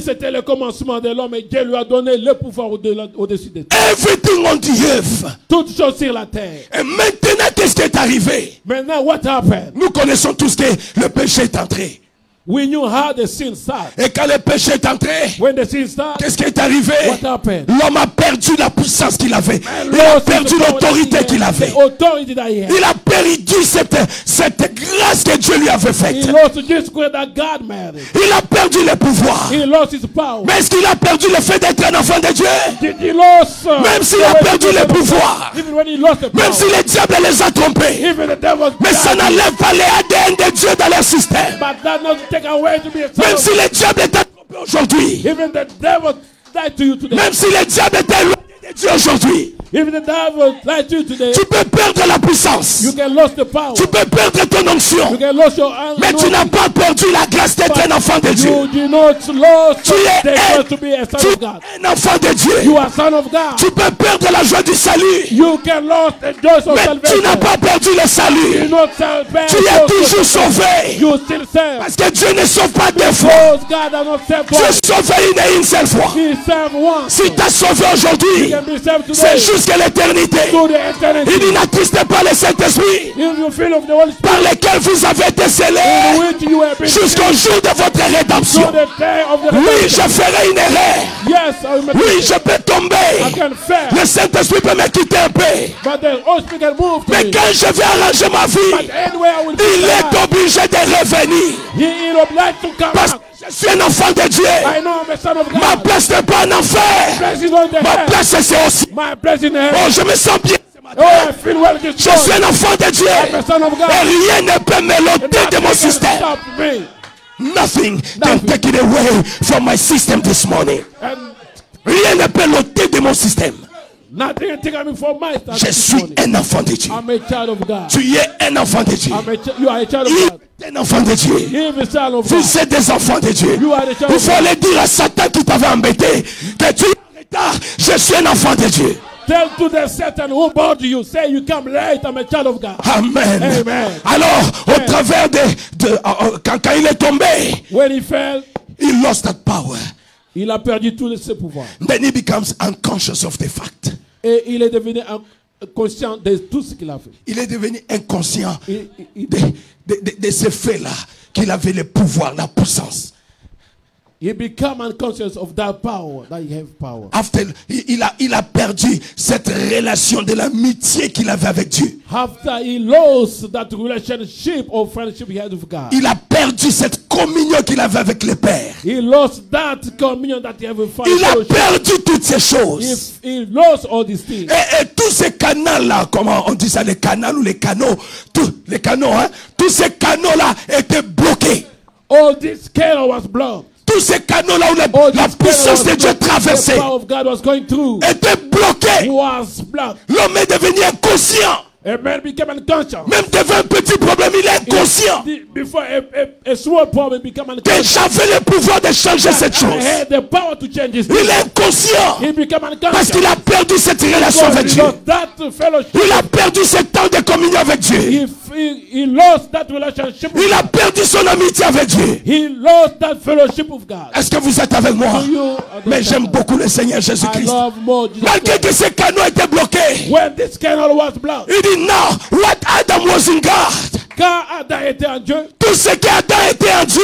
C'était le commencement de l'homme et Dieu lui a donné le pouvoir au-dessus de tout. Everything on the earth. Toutes choses sur la terre. Et maintenant, qu'est-ce qui est arrivé? Maintenant, what happened? Nous connaissons tous que le péché est entré. We knew how the sin started. Et quand le péché est entré, When the sin started, qu'est-ce qui est arrivé? what happened? L'homme a perdu la puissance qu'il avait. Il a perdu l'autorité qu'il avait. The authority that he had. Il a perdu cette grâce que Dieu lui avait faite. He lost this grace that God made him. Il a perdu le pouvoir. He lost his power. Mais est-ce qu'il a perdu le fait d'être un enfant de Dieu? Did he lost? Même s'il a perdu le pouvoir, Even when he lost the power. même si le diable les a trompés, Even the devil. mais ça n'enlève pas les ADN de Dieu dans leur système. But that not take away to be a son Même of si le diable est trompé aujourd'hui, Even the devil lied to you today. même si le diable est éloigné de Dieu aujourd'hui, Even the devil lied to you today. tu peux perdre la puissance, You can lose the power. tu peux perdre ton onction, You can lose your mais tu n'as pas perdu la grâce d'être un enfant de Dieu. You do not lose Tu es the grace to be a son of God. un enfant de Dieu. You are son of God. Tu peux perdre la joie du salut, You can lose the joy of mais tu salvation. n'as pas perdu le You salut. not salvation. Tu es toujours sauvé. You still serve. Parce que Dieu ne sauve pas deux fois. Because God does not save Dieu twice. sauve une seule fois. He served once. Si tu as sauvé He aujourd'hui, can be saved c'est today. jusqu'à l'éternité. To the eternity. Il n'attriste pas le Saint-Esprit In the field of the Holy Spirit. par lequel vous avez été scellés In which you have been jusqu'au jour de votre to rédemption. the day of the Oui, redemption. je ferai une erreur. Yes, I may Oui, je peux I tomber. can fail. Le Saint-Esprit peut me quitter un peu. But the Holy Spirit can move to Mais me. quand je vais arranger ma But vie, anyway, I will be il est alive. obligé de revenir. He is obliged to come Parce back. que je suis un enfant de Dieu. I know I'm a son of Ma God. place n'est pas en enfer. Place is on the Ma head. place c'est aussi. My place in the Oh, head. je me sens bien. Oh, I feel well this Je suis morning. un enfant de Dieu. I'm a son of Et God. rien ne peut me l'ôter de mon Nothing can système. stop me. Nothing can take it away from my system this morning. And Rien ne peut l'ôter de mon système. nothing can take me from my stand Je this suis morning. un enfant de Dieu. I'm a child of God. Tu es un enfant de Dieu. You are a child of Il God. est un enfant de Dieu. He is a child of God. Vous êtes des enfants de Dieu. You are the child Il of faut God. le dire à Satan qui t'avait embêté que tu es en retard. Je suis un enfant de Dieu. Tell to the Satan who bound you, say you come late, I'm a child of God. Amen. Amen. Alors, au travers quand il est tombé, When he fell, he lost that power. il a perdu tous ses pouvoirs. Then he becomes unconscious of the fact. Et il est devenu conscient de tout ce qu'il a fait. Il est devenu inconscient Il- de ce fait-là, qu'il avait le pouvoir, la puissance. He become unconscious of that power, that he have power. After, il a perdu cette relation de l'amitié qu'il avait avec Dieu. After he lost that relationship or friendship he had with God. Il a perdu cette communion qu'il avait avec le Père. He lost that communion that he had with Father. Il a perdu toutes ces choses. He lost all these things. Et tous ces canaux-là, comment on dit ça, les canaux ou les canaux, tous ces canaux-là étaient bloqués. All this canal was blocked. Tous ces canaux-là où All la this puissance de canal Dieu was blocked. traversait The power of God was going through. étaient bloqués. Was blocked. L'homme est devenu inconscient. A man became unconscious. Même devant un petit problème, il est inconscient. Before a small problem became Que unconscious. j'avais le pouvoir de changer cette I chose. had the power to change his Il est inconscient He became unconscious. parce qu'il a perdu cette relation avec Because he Dieu. lost that fellowship. Il a perdu ce temps de communion avec Dieu. He lost that relationship. Il a perdu son amitié avec Dieu. He lost that fellowship with God. Est-ce que vous êtes avec moi? Do you Mais understand j'aime that? beaucoup le Seigneur I Jésus-Christ. love more Jesus Malgré Christ. que ces canaux étaient bloqués, When this canal was blocked, il dit non, what Adam was in God. quand Adam était en Dieu, Tout ce qu'Adam était en Dieu,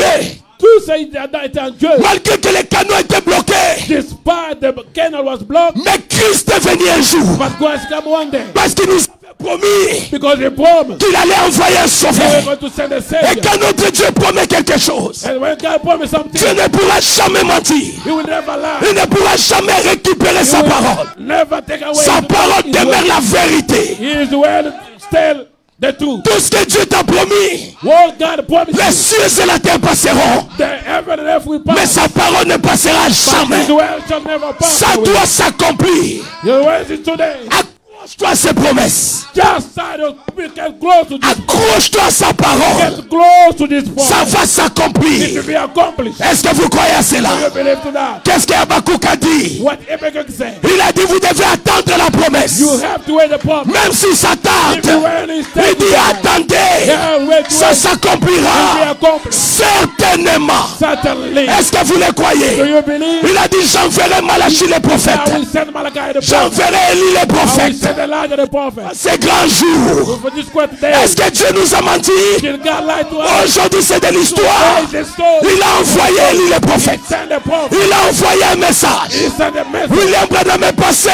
tout ce qu'Adam était en Dieu, malgré que les canaux étaient bloqués, despite the canal was blocked, mais Christ est venu un jour but Christ came one day parce qu'il nous avait promis because he promised qu'il allait envoyer un he was sauveur. going to send a Et savior. quand notre Dieu promet quelque chose, And when God promised something, Dieu ne pourra jamais mentir. he will never lie. Il ne pourra jamais récupérer He sa will parole. never take away Sa parole his demeure word. la vérité. His word still the truth. Tout ce que Dieu t'a promis, What God promised les you, cieux et la terre passeront, the heaven and earth will mais pass. sa parole ne passera But jamais. his word shall never pass Ça away. doit s'accomplir. Your word is today. Accroche-toi à ses promesses. Just side of get close to this. Accroche-toi à sa parole. Get close to this point. Ça va It s'accomplir. will be accomplished. Est-ce que vous croyez à You cela? believe to that. Qu'est-ce qu'Habakkuk a dit? What Habakkuk said. Il a dit, vous devez attendre la promesse. You have to wait the promise. Même si ça tarde, If you wait, it's il dit, attendez, Yeah, wait, ça wait. s'accomplira It will be accomplished. certainement. Certainly. Est-ce que vous le Do croyez? you believe? Il a dit, j'enverrai Malachie le I prophète. will send Malachi the prophet. J'enverrai Élie le I will prophète. send Elijah the prophet. Ces grands jours. For this great day. Est-ce que Dieu nous a menti? Did God lie to us? Aujourd'hui, c'est de l'histoire. Today is the story. Il a envoyé Élie le prophète. Send the prophet. Il a envoyé un message. He sent a message. William Branham est passé.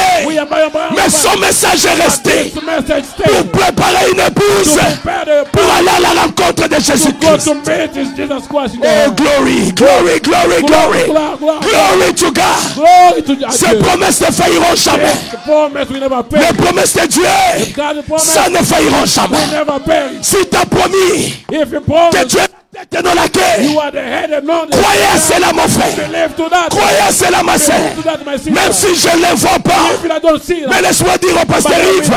Mais son message est resté This message pour stayed. préparer une épouse Prepare the pour aller à la rencontre de go Jésus-Christ. to meet is Jesus Christ. Oh, glory, glory, glory, glory. Glory Glory to God. to Ces God. promesses ne failliront jamais. The promise will never Les perish. promesses de Dieu, God the promise ça ne failliront will jamais. never perish. Si tu as promis If you que promise, tu es la tête et non la queue, you are the head and not the croyez à cela, mon frère. Believe to that. Croyez à cela, ma sœur. Believe to that, my sister. Même si je ne le vois pas, If I don't see mais that, laisse-moi dire au pasteur Yves,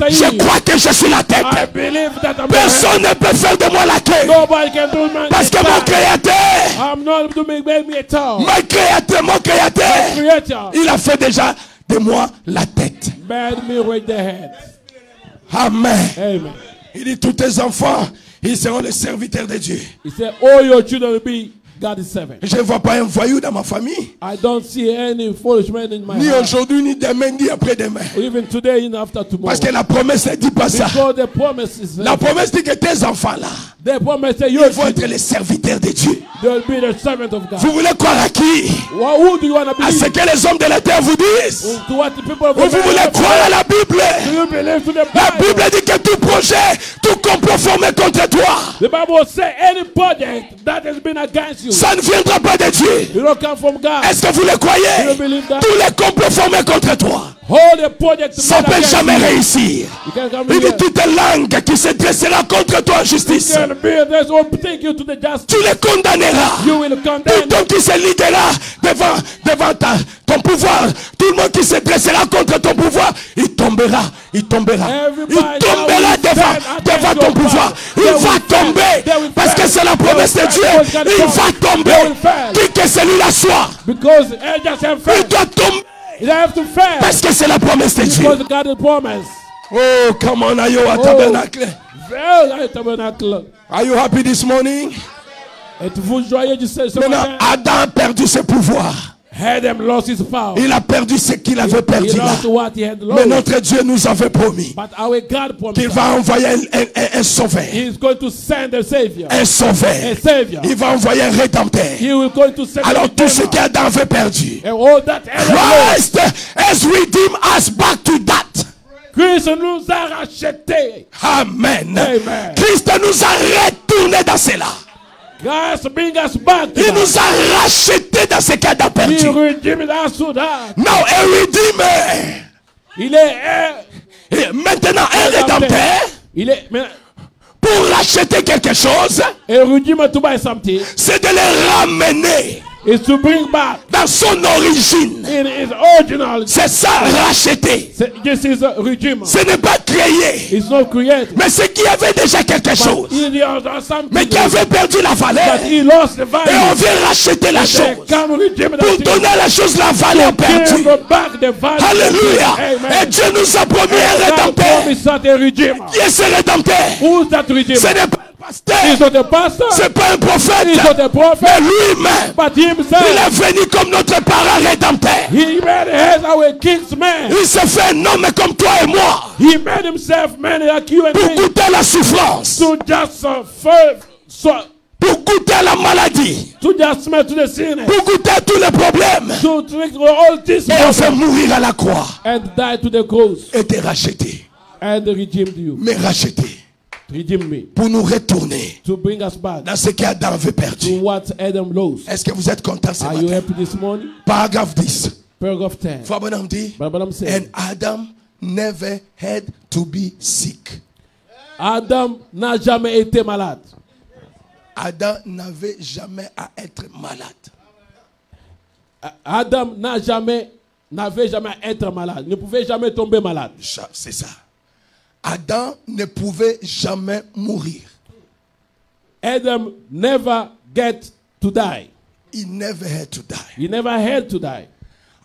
je crois que je suis la I tête. believe that I'm the head. Personne ne peut faire de moi la queue. Nobody can do my Parce que mon créateur, I'm not to make me a town. mon créateur, Creator il a fait déjà de moi la tête. made me with the head. Amen. Amen. Il dit, tous tes enfants, ils seront les serviteurs de Dieu. He said, all your children will be God's servant. Je ne vois pas un voyou dans ma famille. I don't see any foolish man in my Ni house. aujourd'hui, ni demain, ni après-demain. Even today and after tomorrow. Parce que la promesse ne dit pas ça. Because the promise is La promesse dit que tes enfants-là, the promise that ils your vont être children les serviteurs de Dieu. they'll be the servant of God. Vous voulez croire à qui? Who do you want to À ce believe? que les hommes de la terre vous disent? To what the people of Ou vous voulez croire à la Bible? Do you believe to the La Bible? Bible dit que tout projet, tout complot formé contre toi, The Bible says any project that has been against you, ça ne viendra pas de Dieu. you don't come from God. Est-ce que vous le Do croyez? you believe that? Tous les complots formés contre toi, All the projects ça ne made peut against jamais you, réussir. you can come Il dit here. toute langue qui se dressera contre toi en justice, You can be there's one take you to the justice. tu les condamneras. You will condemn. Tout homme qui se lidera devant ton pouvoir, tout le monde qui se dressera contre ton pouvoir, il tombera, il tombera. Everybody Il tombera that will stand devant against ton your pouvoir. power, Il they va will tomber fall. They will parce que fall. c'est la promesse They de will Dieu. fall. Because Il God va They tomber. will fall. Qui que celui-là soit, Because angels have il faith. doit tomber They have to fail. parce que c'est la promesse de Dieu. Because God has promised. Oh, come on, are you at tabernacle? Very tabernacle. Are you happy this morning? Êtes-vous joyeux du ce Maintenant, matin? Adam a perdu ses pouvoirs. Adam lost his power. Il a perdu ce qu'il avait He perdu là. lost what he had Mais lost. notre Dieu nous avait promis But our God promised qu'il va envoyer un sauveur. He is going to send a savior. Un sauveur. A savior. Il va envoyer un rédempteur. He will going to send Alors a tout ce redeemer. qu'Adam avait perdu, And all that Adam lost, Christ has redeemed us back to that. Christ nous a racheté. Amen. Amen. Christ nous a retourné dans cela. God bring us back to Il that. nous a racheté dans ce qu'Adam a He perdu. redeemed us to that. Now a redeemer. Il est Et maintenant un rédempteur. Il est mais Pour racheter quelque chose, a redeemer to buy something c'est de le ramener is to bring back dans son origine. in his original. C'est ça, racheter. This is a redeemer. Ce n'est pas créer, It's not created. mais c'est qui avait déjà quelque chose, But he has something. mais qui avait perdu la valeur. But he lost the Et value. on vient racheter la They chose come redeem pour that donner à la chose la valeur perdue. give back the value. Alléluia. Et Amen. Dieu nous a promis un God rédempteur. promised that a redeemer. Qui est ce rédempteur? Who's that redeemer? Ce n'est pas un He's pasteur, not a pastor. c'est pas un prophète, He's not a prophet. mais lui-même. But Il himself, est venu comme notre parent rédempteur. he made as our king's man. Il s'est fait un homme comme toi et moi He made himself man like you and pour me. goûter la souffrance, To just serve, pour goûter la maladie, to just smell to the sinners. pour goûter tous les problèmes To drink all this et enfin mourir à la croix and die to the cross et te racheter, and redeemed you. mais racheter Redeem me. pour nous retourner To bring us back dans ce qu'Adam avait to perdu. what Adam lost. Est-ce que vous êtes content ce Are you matin? happy this morning? Paragraphe 10. Paragraph 10. Frère Bonhomme dit, Bible says, and Adam never had to be sick. Adam n'a jamais été malade. Adam n'avait jamais à être malade. Adam n'avait jamais à être malade. Ne pouvait jamais tomber malade. C'est ça. Adam ne pouvait jamais mourir. Adam never get to die. He never had to die. He never had to die.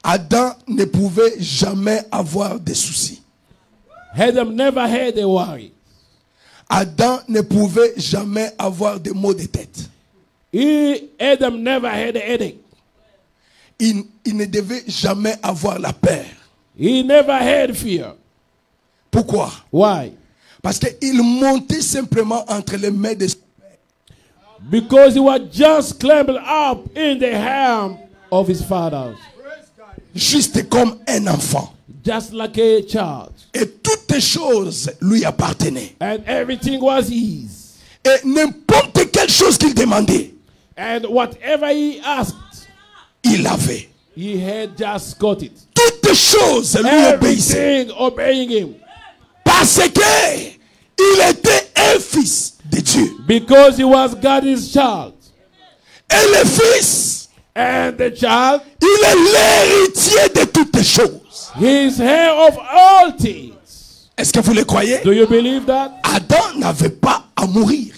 Adam ne pouvait jamais avoir de soucis. Adam never had a worry. Adam ne pouvait jamais avoir de maux de tête. Adam never had a headache. Il ne devait jamais avoir la peur. He never had fear. Pourquoi? Why? Parce qu'il montait simplement entre les mains de son père. Because he was just climbing up in the arm of his father. Juste comme un enfant. Just like a child. Et toutes les choses lui appartenaient. And everything was his. Et n'importe quelle chose qu'il demandait, And whatever he asked, il avait. he had just got it. Toutes les choses lui obéissaient. Everything obeying him. Parce que il était un fils de Dieu. Because he was God's child. Et le fils, And the child, il est l'héritier de toutes les choses. he is heir of all things. Est-ce que vous le croyez? Do you believe that? Adam n'avait pas à mourir.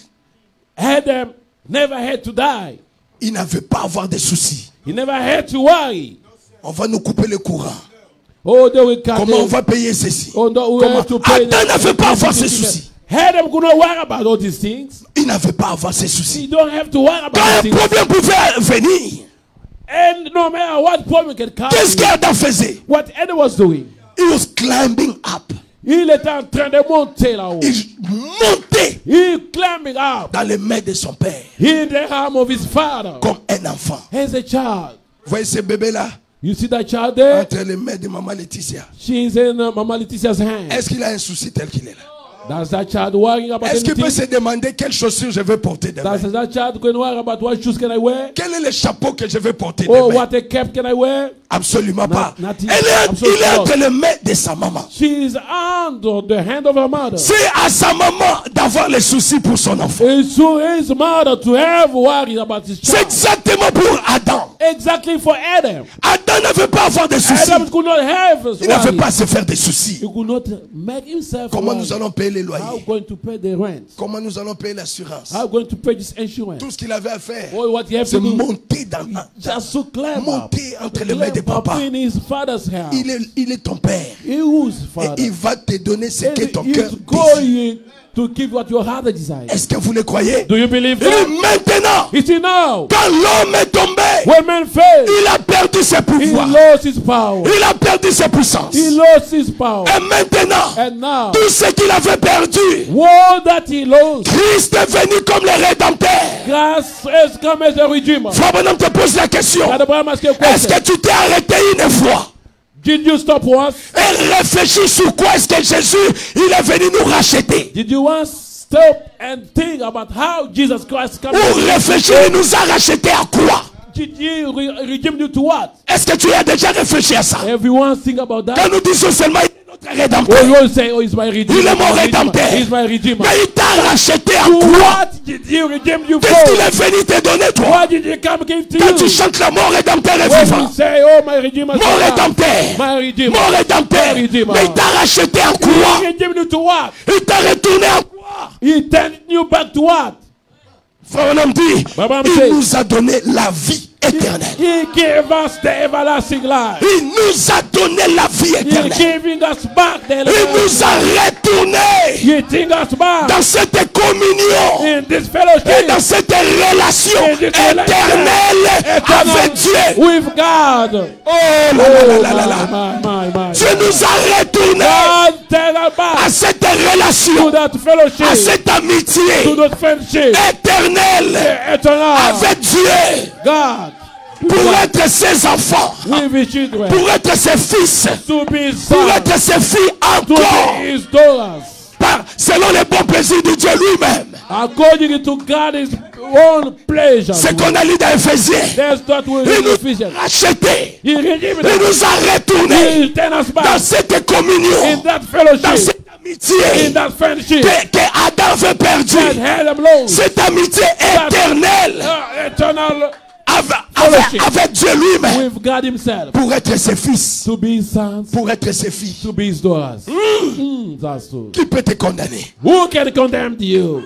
Adam never had to die. Il n'avait pas à avoir de soucis. He never had to worry. On va nous couper le courant. Oh, they will cut Comment on it. va payer ceci? Oh, no, we Comment? have to pay Adam n'avait pas à avoir ses soucis. Adam could not worry about all these things. Il n'avait pas à avoir ses You soucis. don't have to worry about Quand un these things. problème pouvait venir, And no matter what problem can come, qu'est-ce qu'Adam faisait? what Adam was doing, He was climbing up. il était en train de monter là-haut. Il montait He climbing up dans les mains de son père in the arm of his father comme un enfant. as a child. Vous voyez ce bébé-là You see that child there? entre les mains de maman Laetitia. She's in Mama Letitia's hand. Est-ce qu'il a un souci tel qu'il est là? Does that child worrying about Est-ce qu'il peut se anything? demander quelles chaussures je vais porter demain? Does that child going to worry about what shoes can I wear? Quel est le chapeau que je vais porter Oh, demain? what a cap can I wear? Absolument pas. nothing. Il est Absolutely entre not. les mains de sa maman. She is under the hand of her mother. C'est à sa maman d'avoir les soucis pour son enfant. It's to his mother to have worries about his C'est child. exactement pour Adam. Exactly for Adam. Adam n'avait pas à avoir de soucis. Adam could not have Il n'avait worries. pas à se faire des soucis. He could not make himself Comment worry. nous allons payer les How loyers? going to pay the rent? Comment nous allons payer l'assurance? How going to pay this insurance? Tout ce qu'il avait à faire, Oh, what you have c'est to do? monter dans Just to climb up. monter entre les mains de Climb up papa. in his father's house. Il est ton père. He whose Et father? il va te donner ce And que ton he cœur is désire. going to give what your heart desires. Est-ce que vous le croyez? Do you believe Et that? maintenant, You see now, quand l'homme est tombé, when man fails, il a perdu ses he pouvoirs. lost his power. Il a perdu ses puissances. He lost his power. Et maintenant, And now, tout ce qu'il avait perdu, all that he lost, Christ est venu comme le rédempteur. Christ has come as a redeemer. Frère Bonhomme te pose la question. Brother Branham asked you a Est-ce question. que tu t'es arrêté une fois Did you stop once? et réfléchis sur quoi est-ce que Jésus, il est venu nous racheter? Did you once stop and think about how Jesus Christ came? Ou réfléchir, il nous a racheté à quoi? Did he redeem you to what? Est-ce que tu as déjà réfléchi à ça? Everyone think about Quand that. nous disons seulement, il est notre Oh, rédempteur. you all say, oh, he's my redeemer. Il est mon rédempteur. He's my redeemer. Mais il t'a racheté à To quoi? what did he redeem you Qu'est-ce qu'il for? est venu te donner, toi? What did he come give to Quand tu you? chantes le mon rédempteur est When vivant. we say, oh, my redeemer. Mon rédempteur. My redeemer. Mon rédempteur. My redeemer. Mais il t'a racheté à He quoi? redeemed you to what? Il t'a retourné à quoi? He turned you back to what? Frère Bonhomme dit, Baba il say- nous a donné la vie éternelle. He gave us the everlasting life. Il nous a donné la vie He éternelle. giving us back the Il everlasting nous a life. retourné He take us back dans cette communion in this et fellowship dans cette relation In this éternelle avec Dieu. with God. Oh là là là là là. My. Dieu nous a retourné God take us à back cette to relation, that à fellowship, cette amitié to that friendship, éternelle eternal. avec Dieu God, pour être ses enfants, with his children, pour être ses fils, to be his pour sons, être ses filles to encore, be his daughters, selon les bons plaisirs de Dieu lui-même. according to God's own pleasure. C'est qu'on a lu dans Éphésiens. That's what we Il read in nous Ephesians. a rachetés. He redeemed Il us. nous a retournés He turned us dans back cette communion, in that dans fellowship, cette amitié in that friendship que Adam avait perdu. that had them lost. Cette amitié éternelle Eternal avec Dieu lui-même with God himself. pour être ses fils, To be his sons, pour être ses filles. to be his daughters. That's true. Qui peut te condamner? Who can condemn you?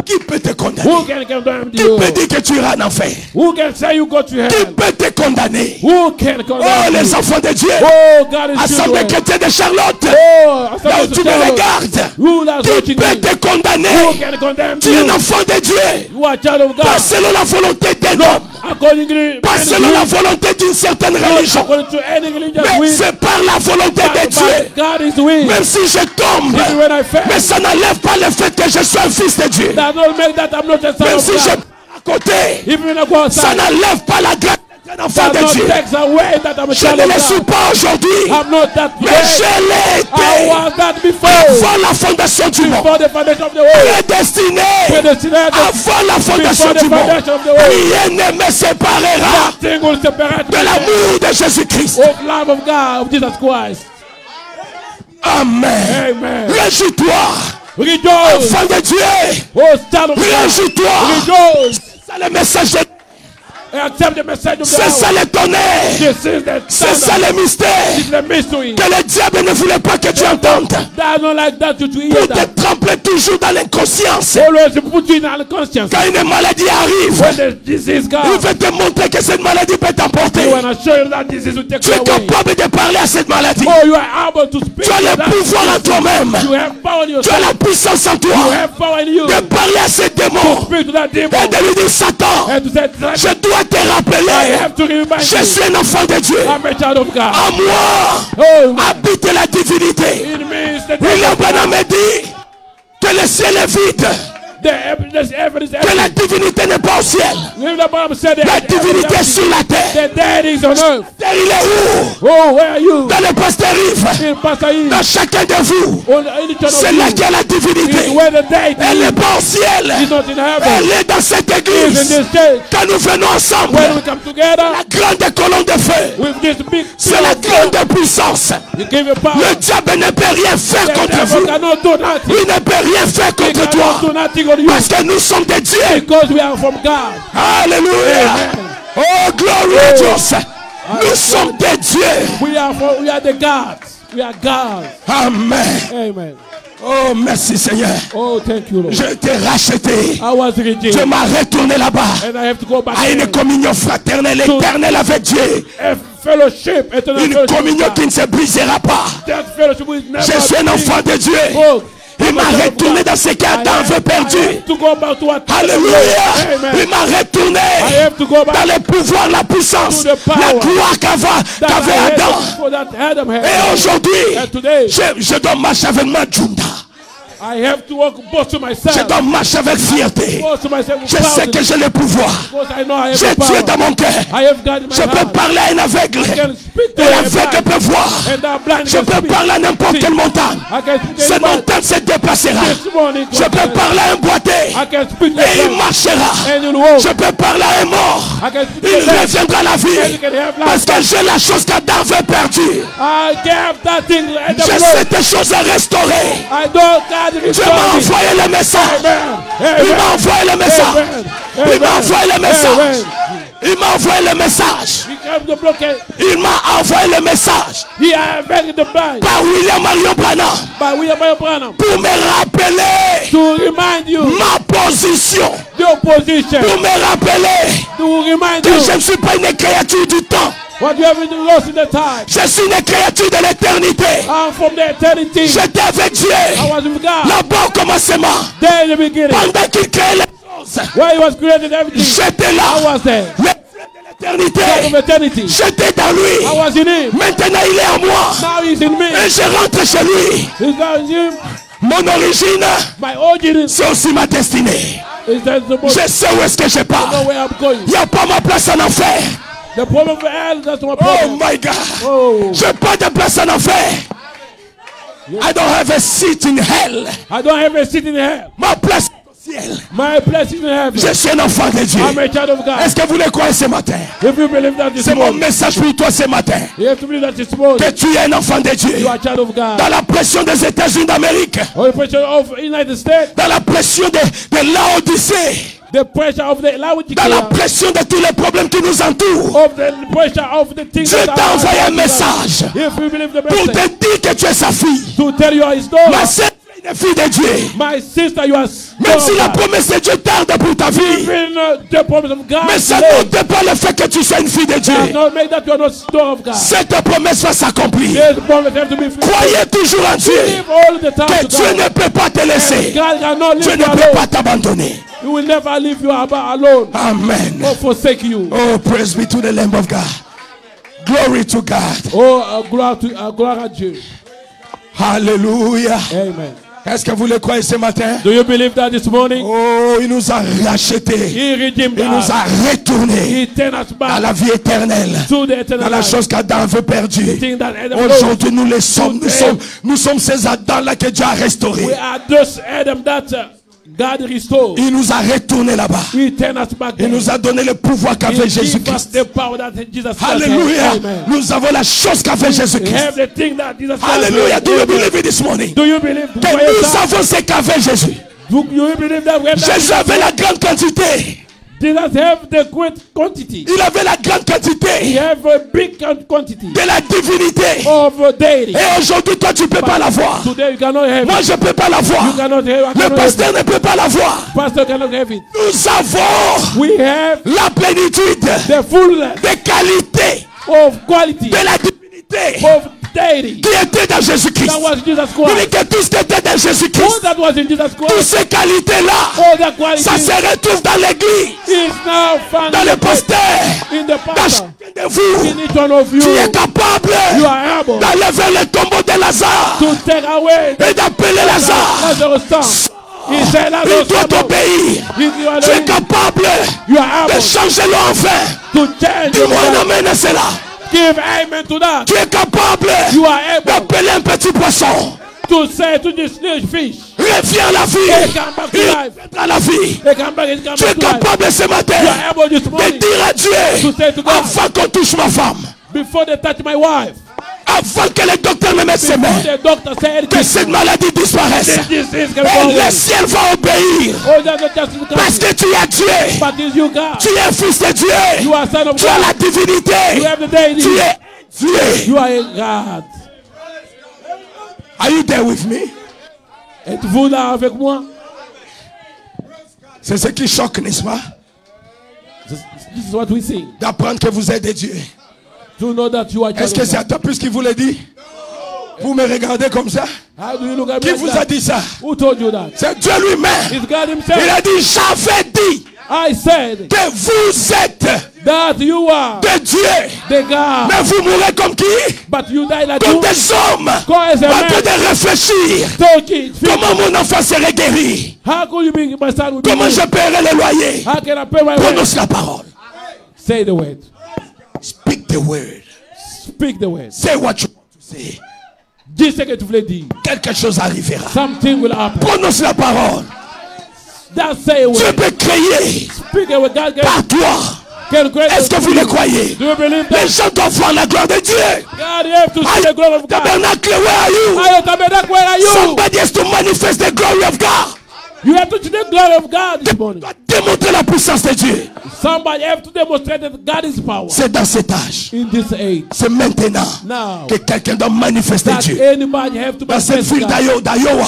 Qui peut te condamner? Who can condemn Qui you? peut dire que tu iras en enfer? Who can say you go to Qui hell? peut te condamner? Who can Oh, condemn les you? enfants de Dieu, Oh, God is Assemblée children. chrétienne de Charlotte, Oh, là où Assemblée tu of me Charlotte. regardes, Who that's qui watching peut me? te condamner? Who can condemn Tu es un you? enfant de Dieu, You are a child of pas God. selon la volonté d'un homme, According pas selon la volonté d'une certaine religion, according to any religious mais will. c'est par la volonté de Dieu. God is will. Même si je tombe, Even when I fail, mais ça n'enlève pas le fait que je sois un fils de Dieu. that don't make that I'm not a son Même of si je God. à côté, Even when I go ça outside, n'enlève pas la grâce d'un enfant that de not Dieu. takes away that I'm a Je child ne of le suis God. pas aujourd'hui, I'm not that mais today. je l'ai I été was that before. avant la fondation du monde. Before the foundation of the world. Prédestiné Predestinated. avant la fondation Before the du monde. foundation of the world. Rien ne me séparera Nothing will separate de me l'amour de Jésus-Christ. of love of God, of Jesus Christ. Amen. Amen. Réjouis-toi, Rejoice. enfant de Dieu. Oh, child of God. Réjouis-toi. Rejoice. C'est le message de And accept the message of the c'est ça hour. le tonnerre. This is the C'est ça standard. le mystère. This is the mystery. Que le diable ne voulait pas que tu entendes. That not like that to hear Pour that. te tremper toujours dans l'inconscience. Always put you in the conscience. Quand une maladie arrive, When the disease il comes, veut te montrer que cette maladie peut t'emporter. you want to show you that disease will take Tu you es away. capable de parler à cette maladie. Oh, you are able to speak Tu as to le that. pouvoir en toi-même. You have power in Tu yourself. as la puissance en You toi have power in you. de parler à ces démons Speak to that et demon. de lui dire Satan, And to say, je dois te I rappeler, have to remind je you. suis un enfant de Dieu. I'm a child of God. En moi Oh, habite la divinité. it means that William Branham me dit que le ciel est vide, the evidence que la divinité n'est pas au ciel. the Bible said La divinité est sur la terre. the dead is on earth. Terre, il est où? Oh, where are you? Dans le pasteur Yves, In Pastor Eve. dans chacun de vous. On in each C'est one là of qu'il y a la you. divinité. Is where the dead Elle n'est is. pas au ciel. He's not in heaven. Elle est dans cette He's in église. this church. Quand nous venons ensemble, When we come together la grande colonne de feu, with this big c'est la grande puissance. you give you power. Le diable ne peut rien faire The contre devil vous. cannot do nothing. Il ne peut rien faire He contre cannot toi. do nothing on you. Parce que nous sommes des dieux. Because we are from God. Alléluia. Amen. Oh, glory à Dieu. Nous sommes des dieux. We are the gods. We are gods. Amen. Amen. Oh, merci Seigneur. Oh, thank you, Lord. Je t'ai racheté. I was Je redeemed. m'as retourné là-bas And I have to go back à une again. communion fraternelle éternelle avec Dieu. A fellowship. Eternal Une fellowship with communion God. qui ne se brisera pas. That fellowship will never Je suis un be. enfant de Dieu. Oh, Il m'a retourné dans ce qu'Adam veut perdu. I have to go back to what Alléluia. Amen. Il m'a retourné I have to go back dans le pouvoir, la puissance, to the power la gloire that qu'avait I had Adam. before that Adam had. Et aujourd'hui, And today, je dois marcher avec ma Junda. I have to walk both to myself. Je dois marcher avec fierté. Both to myself with Je sais que proudness. j'ai le pouvoir. Because I know I have J'ai the Dieu power. dans mon cœur. I have God in my Je peux heart. parler à un aveugle. I can speak to Et a l'aveugle blind. peut voir. And the blind Je can peux speak. parler à n'importe quelle montagne. I can speak to Cette anybody. montagne se déplacera. This morning, Je peux parler à un boité. I can speak to Et il a marchera. and you'll walk. Je peux parler à un mort. I can speak Il to a reviendra à la and you vie. can have Parce life. que j'ai la chose qu'Adam veut perdue. I gave that thing at the J'ai blood. cette chose à restaurer. I know God is Dieu m'a envoyé le message. Il m'a envoyé le message. Il m'a envoyé le message. Il m'a envoyé le message. He came to block it. Il m'a envoyé le message He had the blind. par William Marion Branham But we are Branham pour me rappeler to remind you ma position. the opposition. Pour me rappeler To remind que you je ne suis pas une créature du temps. what you have lost in the time. Je suis une créature de l'éternité. I'm from the eternity. J'étais avec Dieu. I was with God. Là-bas au commencement. There in the beginning. Pendant qu'il créait les choses. Where he was created everything. J'étais I là. was there. Le fleuve de l'éternité. God of eternity. J'étais dans lui. I was in him. Maintenant il est en moi. Now he's in me. Et je rentre chez lui. He's got him. Mon origine, My origin c'est aussi ma destinée. is that the most Je sais où est-ce que je know pars. where I'm going. Il n'y a pas ma place en enfer. The problem for hell, that's my Oh problem. my God. Oh, Je n'ai pas de place en enfer. I don't have a seat in hell. I don't have a seat in hell. Ma place est au ciel. My place is in heaven. Je suis un enfant de Dieu. I'm a child of God. Est-ce que vous le croyez ce matin? If you believe that this C'est mon morning, message pour toi ce matin. you have to believe that this morning Que tu es un enfant de Dieu. you are a child of God. Dans la pression des États-Unis d'Amérique. Or the pressure of United States, Dans la pression de Laodicée. the pressure of the Dans la Laodicea, pression de tous les problèmes qui nous entourent. of the pressure of the things Dieu that t'a are envoyé un around us. message If you believe the pour te message, dire que tu es sa fille. to tell you his daughter, Ma sœur, une Fille de Dieu. My sister, you are Même si la God. promesse de Dieu tarde pour ta vie, Even the promise of God mais ça delayed n'ôte pas le fait que tu sois une fille de does Dieu. not make that you are not store of God. Cette promesse va s'accomplir. This promise has to be fulfilled. Croyez toujours en Dieu. Believe all the time Que to Dieu God. ne peut pas te laisser. God cannot Dieu leave ne you peut alone. pas t'abandonner. He will never leave you alone Amen. or forsake you. Oh, praise be to the Lamb of God. Glory to God. Oh, gloire à Dieu. Hallelujah. Amen. Est-ce que vous le croyez ce matin? Do you believe that this morning? Oh, il nous a rachetés. He redeemed Il nous us. a retournés He turned us à back la vie éternelle. to the Dans eternal la life. chose qu'Adam avait perdue. The thing that Adam lost. Aujourd'hui, nous les sommes. Nous sommes ces Adams-là que Dieu a restaurés. We are those Adam that God restored. Il nous a retournés là-bas. He turned us back Il there. nous a donné le pouvoir qu'avait He gave us Jésus-Christ. the power that Jesus Christ Alléluia. had. Amen. Nous avons la chose qu'avait We Jésus-Christ. have the thing that Jesus Christ Alléluia. had. Do you believe it this morning? Do you believe Que nous avons ce qu'avait Jésus. Do you believe that we have that? Jésus avait la grande quantité. Jesus have the great quantity. Il avait la grande He quantité have a big quantity de la divinité. of deity. Et aujourd'hui, toi, tu ne peux pas la voir. Today you cannot have Moi, it. je ne peux pas la You voir. cannot have it. I Le cannot have pasteur ne peut pas la voir. it. Pastor cannot have it. Nous avons We have la plénitude the fullness des qualités of quality de la divinité of deity qui était dans Jésus-Christ. that was Jesus Il Christ. dit que tout ce qui était dans All Jésus-Christ, that was in Jesus toutes Christ, ces qualités-là, all that quality ça se retrouve dans l'église, is now found dans in le the pasteur, in the dans pastor. chacun de vous. In each one of you, Tu es capable you are able d'enlever le tombeau de Lazare to take away et d'appeler Lazare. Lazarus' son. He said, Il Lazarus, doit come out. t'obéir. If you are Tu es the- capable you are de able changer l'enfer. to change your Dis-moi un life. amen à cela. Give amen to that. Tu es capable You are able d'appeler un petit poisson. to say to this little fish, Reviens à la vie. Hey, come back to Il life. reviendra à la vie. they come back, come Tu es back to life. capable ce matin You are able this de morning dire à Dieu, to say to God, avant qu'on touche ma femme, before they touch my wife, avant que les docteurs me mettent ses before mains, the doctor said, que cette maladie disparaisse. this disease can go Et away. le ciel va obéir. Oh, that's not just the Parce country, que tu es Dieu. but it's you, God. Tu es fils de Dieu. You are son of Tu as God. la divinité. You have the deity. Tu es Dieu. You are a God. Are you there with me? Êtes-vous là avec moi? C'est ce qui choque, n'est-ce pas? This is what we sing. D'apprendre que vous êtes des dieux. To know that you are Est-ce que child c'est of à toi plus qui vous l'a dit? Vous me regardez comme ça? God. How do you look at Qui me vous like a that? dit ça? Who told you that? C'est Dieu lui-même. It's God Il himself. a dit, j'avais dit I said que vous êtes that you are des dieux. the God, Mais vous mourrez comme qui? but you die like Comme you. des hommes. Go as a En train man. de réfléchir. Take it. Comment mon enfant serait guéri? How could you be my son? Will be Comment healed? je paierai le loyer? How can I pay my rent? Prononce la parole. Say the word. Speak the word. Speak the word. Say what you want to say. Dis ce que tu voulais dire. Quelque chose arrivera. Something will happen. Prononce la parole. That say a Dieu word. peut créer Speak a word. God par toi. can create. Est-ce que vous le croyez? Do you believe Les that? gens doivent voir la gloire de Dieu. God, you have to see the glory of God. Tabernacle, where are you? Ayo, tabernacle, where are you? Somebody has to manifest the glory of God. You have to see the glory of God this morning. Tu dois démontrer la puissance de Dieu. Somebody have to demonstrate that God is power C'est dans cet âge. in this age. C'est maintenant Now, que quelqu'un doit manifester that Dieu. anybody have to Dans cette manifest ville God. d'Iowa,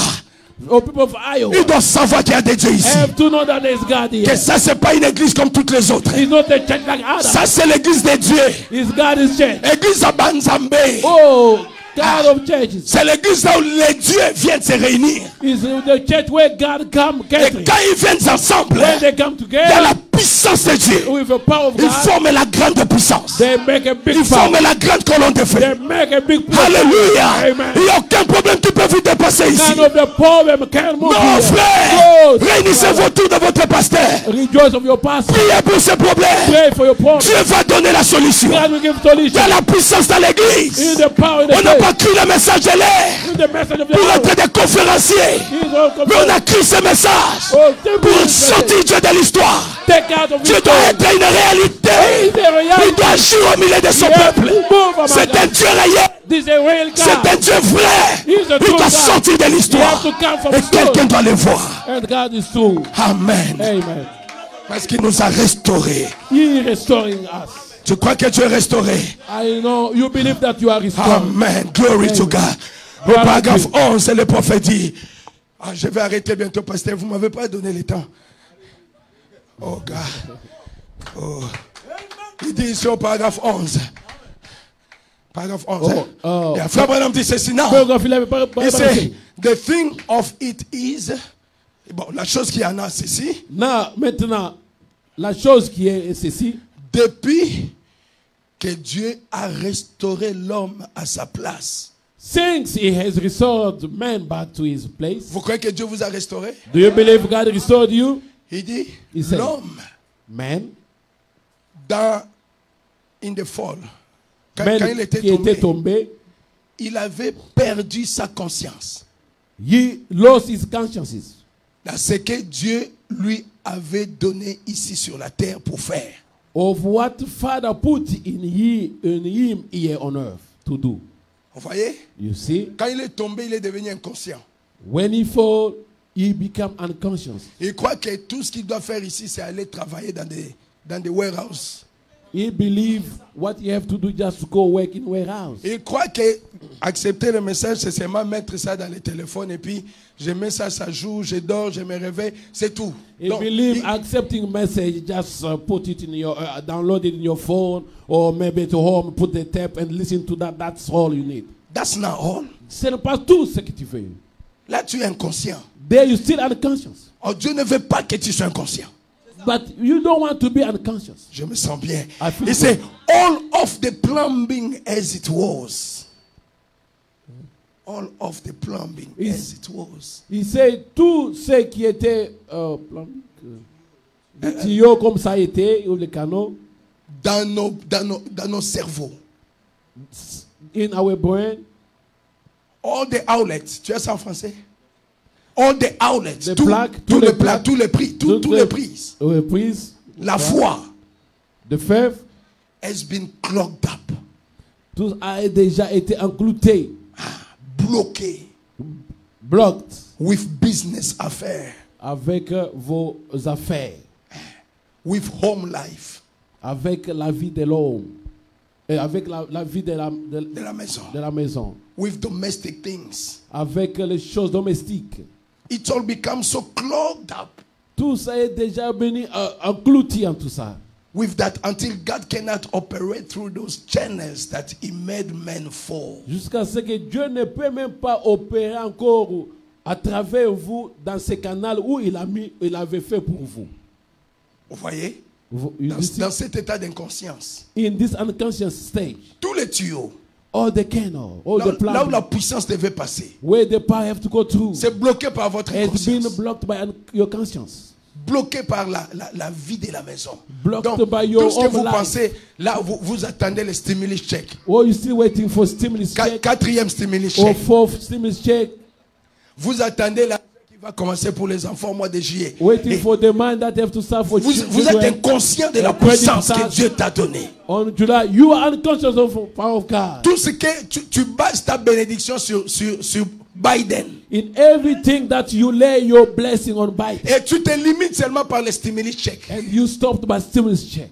Or people of Iowa ils doivent savoir qu'il y a des dieux ici. have to know that there is God here. Que ça, c'est pas une église comme toutes les autres. It's not a church like others. Ça, c'est l'église de Dieu. It's God's church. Église à Banzambe. Oh, God of churches. C'est l'église là où les dieux viennent se réunir. It's the church where God come Et gathering. quand ils viennent ensemble, When they come il y a la together puissance de Dieu. with the power of Ils God, forment la grande puissance. they make a big Ils forment power. la grande colonne de feu. They make a big power. Alléluia. Amen. Il n'y a aucun problème qui peut vous dépasser ici. None of the problem can move Non, you. frère. No, Réunissez-vous autour de votre pasteur. rejoice of your pastor. Priez pour ce problème. Pray for your problem. Dieu va donner la solution. God will give Il y solution. a la puissance dans In l'église. the power in the On n'a faith. pas cru le message de l'air In the message of the pour Lord. être des conférenciers. He's all Mais on a cru ce message Oh, take pour this sortir message. Dieu de l'histoire. Take out of Dieu his doit soul. être une réalité. He's a Il reality. doit agir au milieu de son He has peuple. to move among C'est un us. Dieu réel. This is a real C'est God. un Dieu vrai. He's a Il true doit God. sortir de He l'histoire. has to come from Et quelqu'un soul. doit le voir. And God is true. Amen. Amen. Parce qu'il nous a restaurés. He is restoring us. Tu crois que tu es restauré? I know you believe that you are restored. Amen. Glory to God. Au Gloire à paragraphe Dieu. 11, le prophète dit, Ah, je vais arrêter bientôt, pasteur. Vous ne m'avez pas donné le temps. Oh, gars. Oh. Il dit ici au paragraphe 11. Paragraphe 11. Et Frère Branham dit ceci. Non. Il dit, the thing of it is. Bon, la chose qui en a, c'est ceci. Maintenant, la chose qui est ceci. Depuis que Dieu a restauré l'homme à sa place. Since he has restored man back to his place. Vous croyez que Dieu vous a restauré? Do you believe God restored you? Il dit, said, l'homme, man, in the fall, quand il était tombé, il avait perdu sa conscience. He lost his conscience. Dans ce que Dieu lui avait donné ici sur la terre pour faire. Of what Father put in him here on earth to do. Vous voyez? You see? Quand il est tombé, il est devenu inconscient. When he fall, he become unconscious. Il croit que tout ce qu'il doit faire ici, c'est aller travailler dans des warehouses. He believe what you have to do just to go work in warehouse. Il croit que accepter le message, c'est seulement mettre ça dans le téléphone et puis je mets ça, ça joue, je dors, je me réveille, c'est tout. He believe accepting message, just put it in your, download it in your phone or maybe to home, put the tape and listen to that. That's all you need. That's not all. Ce n'est pas tout ce que tu fais. Là, tu es inconscient. There you still unconscious. Oh, Dieu ne veut pas que tu sois inconscient. But you don't want to be unconscious. Je me sens bien. He said, all of the plumbing as it was. All of the plumbing as it was. Il sait tout ce qui était tuyau comme ça était, ou le canot. Dans nos cerveaux. In our brain. All the outlets. Tu as ça en français? All the outlets. Tous les prises. La foi. The faith. Has been clogged up. Tout a déjà été englouti. Bloqué. Blocked. With business affairs. Avec vos affaires. With home life. Avec la vie de l'homme. Et avec la vie de la maison. De la maison. With domestic things. Avec les choses domestiques. It all becomes so clogged up. Tout ça est déjà venu englouti en tout ça. With that, until God cannot operate through those channels that He made men for. Jusqu'à ce que Dieu ne peut même pas opérer encore à travers vous dans ce canal où il avait fait pour vous. Vous voyez? Dans cet état d'inconscience. In this unconscious stage. Tous les tuyaux. All the canal, all the plumbing. Là où la puissance devait passer. Where the power have to go through. C'est bloqué par votre inconscience. It's been blocked by your conscience. Bloqué par la vie de la maison. Blocked Donc, by your tout ce que vous life. pensez, là, vous attendez le stimulus check. Oh, you still waiting for stimulus check? Quatrième stimulus check. Or fourth stimulus check. Vous attendez la qui va commencer pour les enfants au mois de juillet. Waiting for the man that have to start for vous êtes inconscient de la puissance que Dieu t'a donnée. On July, you are unconscious of the power of God. Tout ce que tu bases ta bénédiction sur Biden. In everything that you lay your blessing on Biden. Et tu te limites seulement par les stimulus check. And you stopped by stimulus check.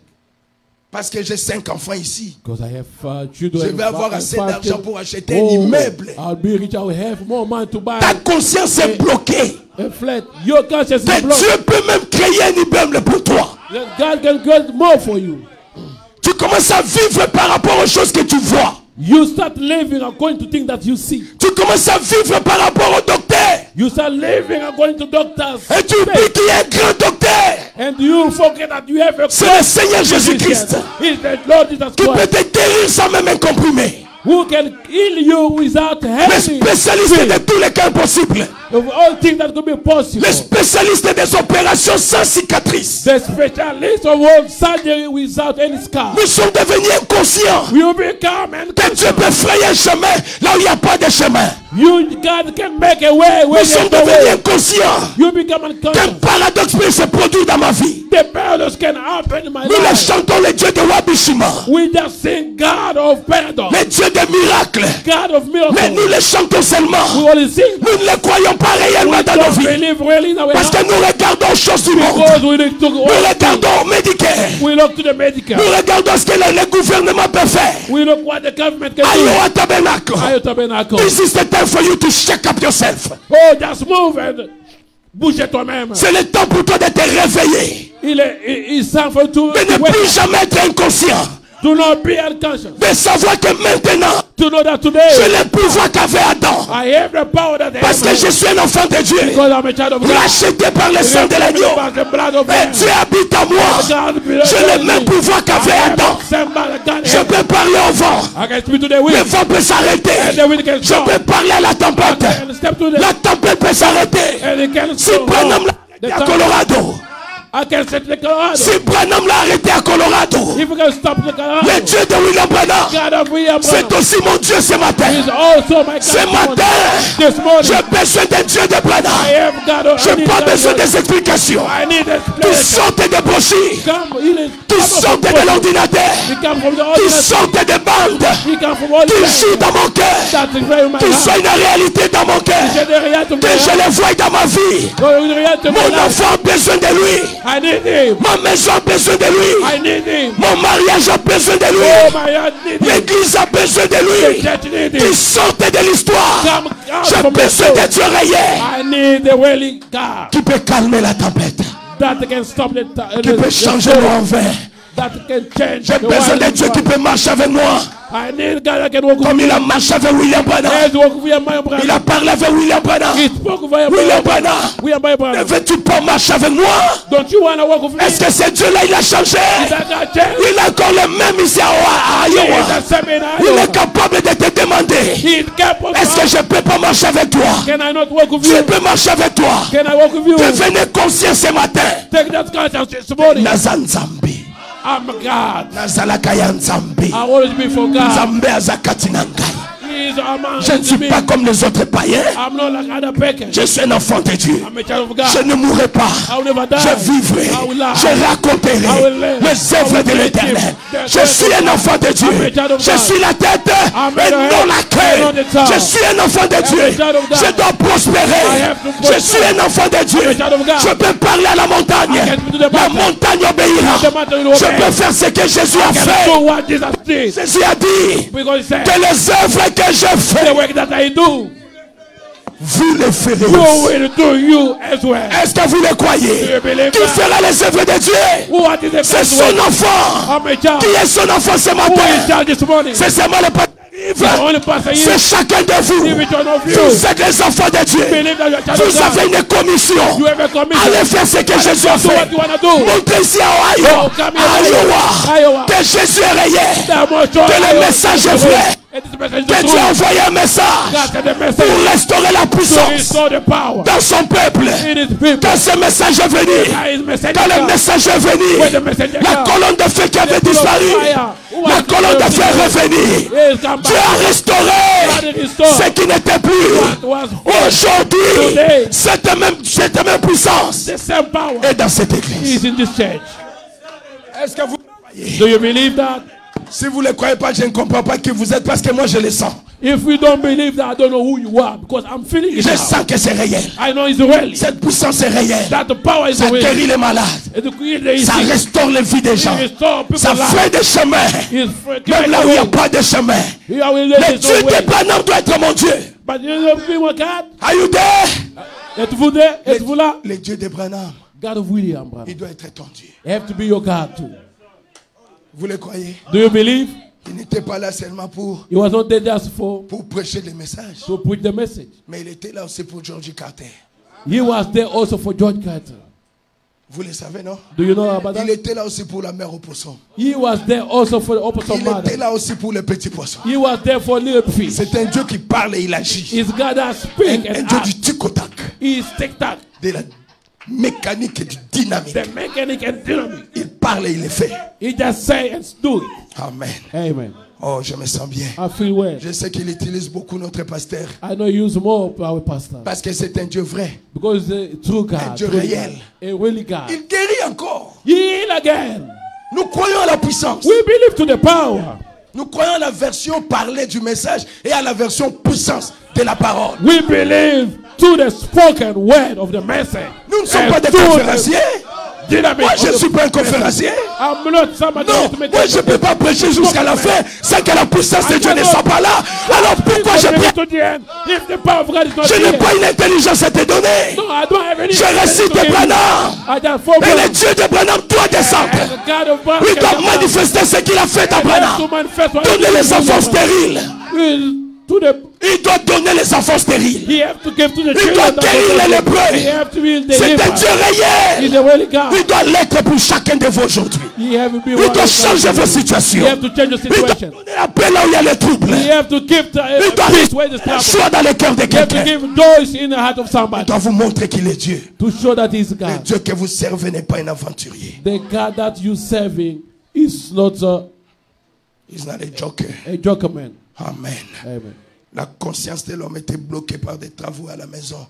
Parce que j'ai 5 enfants ici. Because I have children. Je vais avoir assez d'argent pour acheter un immeuble. I'll be rich. I will have more money to buy. Ta conscience est bloquée. Your conscience is blocked. Dieu peut même créer un immeuble pour toi. God can get more for you. Tu commences à vivre par rapport aux choses que tu vois. You start living according to things that you see. Tu commences à vivre par rapport au docteur. You start living according to doctors. Et tu oublies qu'il y a un grand docteur. And you forget that you have a C'est le Seigneur Jésus-Christ. Is the Lord Jesus Christ. Qui peut te guérir sans même un comprimé. Who can heal you without help? Le spécialiste de tous les cas possibles. Of all things that could be possible. Le spécialiste des opérations sans cicatrice. The specialist of all surgery without any scar. Nous sommes devenus inconscients. We become que Dieu peut frayer un chemin là où il n'y a pas de chemin. God can make a way where nous sommes devenus inconscients. You become unconscious. Qu'un paradoxe peut se produire dans ma vie. The paradox can happen in my nous life. Nous chantons le Dieu de Wabishima. We just sing God of paradox. Le Dieu des miracles. God of miracles. Mais nous le chantons seulement. We only sing. Nous ne le croyons pas réellement dans nos vies. Really parce que nous regardons aux choses du monde. Nous regardons au médical. We look to the medical. Nous regardons ce que le gouvernement peut faire. We look what the government can do. Iowa Tabernacle. Ayo Tabernacle. This is the time for you to shake up yourself. Oh, just move and bouge toi-même. C'est le temps pour toi de te réveiller. Il s'en faut tout. De ne plus jamais être inconscient. Do not be unconscious. De savoir que maintenant, To know that je today n'ai le pouvoir qu'avait Adam. I have the power that I Parce que je suis un enfant de Dieu. because I'm a child of God. Racheté par le sang de l'agneau. By the blood of Et God. Dieu habite en moi. Je n'ai le même pouvoir qu'avait Adam. Je peux parler au vent. I can speak to the Le wind. vent peut s'arrêter. And the wind can Je stop. peux parler à la tempête. And step to the La tempête peut s'arrêter. and it can Si stop. Branham l'a arrêté à Colorado. I can set the Colorado. Si Branham l'a arrêté à Colorado. If we can stop the Colorado. Le Dieu de William Branham. God of William C'est Branham aussi mon Dieu ce matin. is also my God. Ce matin, This morning, j'ai besoin d'un Dieu de Branham. I have God of Je n'ai pas besoin des explications. I need Tu explanation. sortes des brochures. Come, he Tu sortes de l'ordinateur. He come from the Tu ordinary. sortes des bandes. He come from all Tu the joues dans mon cœur. That's the very my Tu heart. sois une réalité dans mon cœur. J'ai des réalités de Que je les voie dans ma vie. Mon enfant a besoin de lui. I need him. Ma maison a besoin de lui. I need him. Mon mariage a besoin de Oh, lui. my heart need him. L'église a besoin de The lui. church need Tu him. sortes de l'histoire. Come out J'ai from the besoin soul. de Dieu réel I need the willing God qui peut calmer la tempête, that can stop the qui peut changer storm, mon envers. that can change J'ai the besoin de wild Dieu qui peut marcher avec moi. I need God that can walk with Comme me. il a marché avec William Branham. Yes, walk with my Il brother. a parlé avec William Branham. He spoke with my William brother. Branham, We are my ne brother. veux-tu pas marcher avec moi? Don't you want to walk with me? Est-ce que ce Dieu-là, il a changé? That God changed? Il est encore le même ici à He is Iowa. the same in Il Iowa. est capable de te demander, He is capable. est-ce que je ne peux pas marcher avec toi? Can I not walk with Je you? peux marcher avec toi. Can I walk with you? Devenez conscient ce matin. Take that conscience this morning. Naza Nzambi. I'm God. Nazalakaya Nzambi. I always be for God. Nzambe azakati na ngai. He is a man. Je ne suis pas comme les autres païens. I'm not like other pagans. Je suis un enfant de Dieu. I'm a child of God. Je ne mourrai pas. I will never die. Je vivrai. I will live. Je raconterai I will live. les œuvres de l'Éternel. Je suis un enfant de Dieu. I'm a child of Je God. suis la tête I'm et a non la head and queue. not the tail. Je suis un enfant de a Dieu. child of God. Je dois I prospérer. have to Je suis un enfant de Dieu. I'm a child of God. Je peux parler à la montagne. I can speak to the La mountain. montagne obéira. The mountain will Je obey. peux faire ce que Jésus a Can fait. do what Jesus did. Jésus a dit Because he said, que les œuvres que je the fais, work that I do, vous les ferez you aussi. will do you as well. Est-ce que vous le croyez? Do you believe Qui that? fera les œuvres de Dieu? What is the C'est best son way? enfant. I'm a child. Qui est son enfant ce Who is matin? child this morning? C'est seulement le Père The only person C'est you chacun de vous. Each one of you. Vous êtes des enfants de Dieu. believe that you're a child of Vous God. avez une commission. You have a commission. Allez faire ce que Jésus a Do what fait. you want to do. Montrez ici à Iowa, Oh, come here, Iowa, Iowa. que Jésus est réel. That much joy. Que le message est vrai. And this message is Que the Dieu a truth. envoyé un message God sent a pour message restaurer la to puissance restore the power dans son peuple. in his people. Quand ce message est venu, That is message quand le God. message est When the venu, messenger la comes, colonne de feu qui avait the pillar of disparu, fire who la was colonne de feu est disappeared, revenue. is come Dieu back. a restauré God restore ce qui n'était plus. what was Aujourd'hui, Today. cette même puissance the same power est dans cette église. is in this church. Est-ce que vous croyez? Do you believe that? Si vous ne le croyez pas, je ne comprends pas qui vous êtes parce que moi je le sens. If we don't believe that, I don't know who you are because I'm feeling it Je now. sens que c'est réel. I know it's real. Cette puissance est réelle. That the power is Ça real. guérit les malades. And to create the Ça easy. restaure les vies des gens. It restore people's Ça lives. fait des chemins. It's Même là où il n'y a pas de chemin. Here we Le live Dieu this way. de Branham doit être mon Dieu. But you know what God? Are you there? Êtes-vous there? Êtes-vous là? Le Dieu de Branham, God of William, brother. il doit être ton Dieu. You have to be your God too. Vous le croyez? Do you believe? Il n'était pas là seulement pour He was not there just for prêcher le message. to preach the message. Mais il était là aussi pour George Carter. He was there also for George Carter. Vous le savez, non? Do you know about Il that? était là aussi pour la mère au poisson. He was there also for the opposite Il était mother. là aussi pour les petits poissons. He was there for little fish. C'est un Dieu qui parle et il agit. It's God that speak Un and Dieu act. du tic-au-tac, He's tic-tac, de la mécanique et du dynamique. the mechanic and dynamic. Il parle et il le fait. He just say and do it. Amen. Amen. Oh, je me sens bien. I feel well. Je sais qu'il utilise beaucoup notre pasteur I know you use more our pastor parce que c'est un Dieu vrai. because the true God, Dieu true réel. God, a really God. Il guérit encore. He heal again. Nous croyons à la puissance. We believe to the power. Nous croyons à la version parlée du message et à la version puissance de la parole. We believe to the spoken word of the message. Nous ne sommes And pas des to the- conférenciers. Moi, je ne suis pas un conférencier. I'm not somebody Non, to make moi je ne peux pas prêcher jusqu'à la fin sans que la puissance de Dieu ne soit pas là. Alors pourquoi je prie? to the end. If the power of God is not Je here. n'ai pas une intelligence à te donner. No, I don't have any. Je récite de Branham. I just follow. Et le Dieu de Branham doit descendre. The God of God Il can doit come. manifester ce qu'il a fait à He has to Branham. manifest what he Donner les did. enfants stériles. To the, Il doit donner les enfants stériles. he have to give to the Il children. doit that guérir don't les have. lépreux. He have to heal the C'est un leper. Dieu He's réel. a really God. Il doit l'être pour chacun de vous aujourd'hui. He have to be Il one doit of changer vos God. situations. He have to change the Il doit situation. donner la paix là où il y a le trouble. He have to give the Il doit peace where there's la trouble. joie dans le cœur de He have to quelqu'un. give joy in the heart of Il somebody doit vous montrer qu'il est Dieu. to show that he's Le God. Dieu que vous servez n'est pas un aventurier. The God that you serving is not He's not a joker. a joker man. Amen. Amen. La conscience de l'homme était bloquée par des travaux à la maison,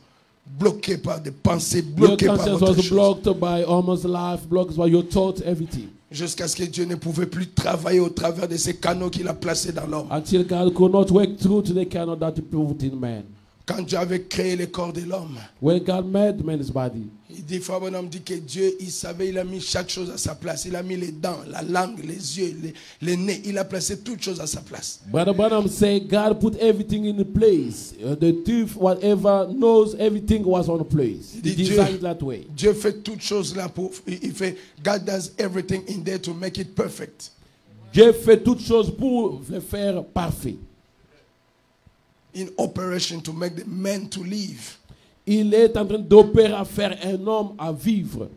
bloquée par des pensées, Your bloquée par conscience autre was chose. blocked by almost life, blocked by your thoughts, everything. Jusqu'à ce que Dieu ne pouvait plus travailler au travers de ces canaux qu'il a placés dans l'homme. Until God could not work through to the cannot that he put in man. Quand Dieu avait créé le corps de l'homme, When God made man's body, il dit, Frère Bonhomme dit que Dieu, il savait, il a mis chaque chose à sa place. Il a mis les dents, la langue, les yeux, les nez. Il a placé toutes choses à sa place. Brother Branham said God put everything in place. The teeth, whatever, nose, everything was on place. He Did designed you- it that way. Dieu fait toutes choses là pour, il fait, God does everything in there to make it perfect. Dieu fait toutes choses pour le faire parfait. In operation to make the man to live. Il est en train d'opérer à faire un homme à vivre.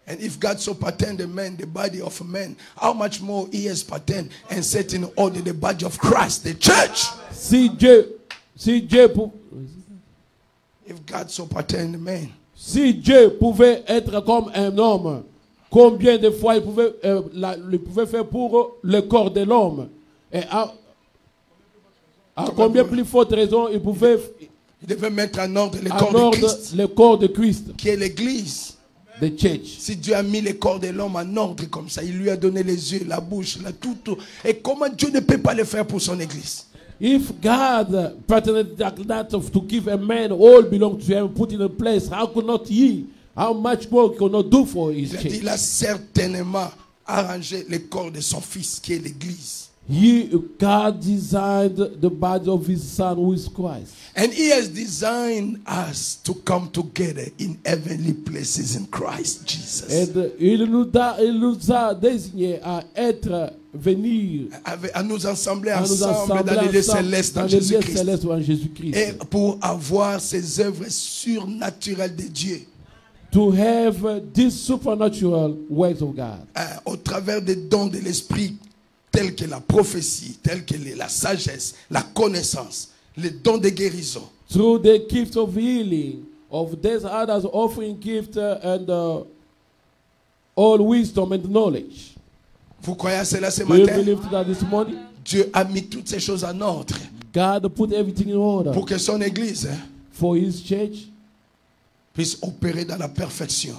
And if God so patterned the man, the body of a man, how much more he has patterned and set in order the body of Christ, the church. Si Dieu, If God so patterned the man, si Dieu pouvait être comme un homme, combien de fois il pouvait faire pour le corps de l'homme? Et à combien plus forte raison il pouvait il devait mettre en ordre le en corps de ordre Christ, le corps de Christ, qui est l'église. the church. Si Dieu a mis le corps de l'homme en ordre comme ça, il lui a donné les yeux, la bouche, tout. Et comment Dieu ne peut pas le faire pour son église? If God patterned that to give a man all belong to him, put in a place, how could not he? How much more he could not do for his Il a dit, church? il a certainement arrangé le corps de son fils, qui est l'église. God designed the body of his son, who is Christ. And he has designed us to come together in heavenly places in Christ Jesus. Et il nous a désigné à être, venir, À nous assembler à nous ensemble dans assembler les lieux ensemble célestes dans en les lieux Jésus-Christ. célestes en Jésus-Christ. Et pour avoir ces œuvres surnaturelles de Dieu. To have these supernatural works of God. Au travers des dons de l'esprit, tels que la prophétie, tels que la sagesse, la connaissance, les dons de guérison. Through the gift of healing, of these others offering gift and all wisdom and knowledge. Vous croyez à cela ce Do you matin? believe that this morning? Dieu a mis toutes ces choses en ordre God put everything in order pour que son église for his church puisse opérer dans la perfection.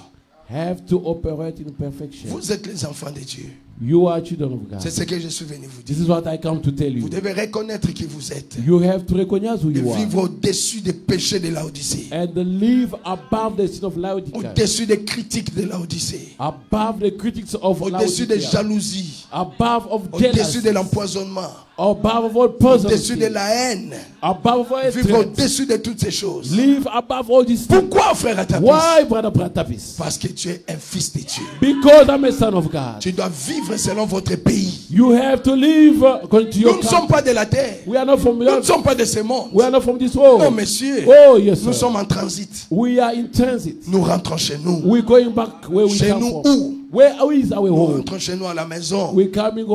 have to operate in perfection. Vous êtes les enfants de Dieu. You are children of C'est God. ce que je suis venu vous This dire. is what I come to tell Vous you. devez reconnaître qui vous êtes You have to recognize who et you are vivre au-dessus des péchés de l'Odyssée, and live above the sin of Laodicea, au-dessus des critiques de l'Odyssée, above the critics of au-dessus des Laodicea, jalousies, above of au-dessus jealousy, de l'empoisonnement, above of all au-dessus de personality, la haine, above all vivre hatred. au-dessus de toutes ces choses. Live above all these things. Pourquoi, frère Atapis? Why, brother Pratapis? Parce que tu es un fils de Dieu. Because I'm a son of God. Tu dois vivre selon votre pays. You have to live according to Nous your ne sommes country. pas de la terre. We are not from Nous ne sommes pas de ce monde. we are not from this Non, world. messieurs. Oh yes, Nous sir. sommes en transit. We are in transit. Nous rentrons chez nous. We're going back where we Chez come nous from. où? Where is our Nous home? rentrons chez nous à la maison. We're coming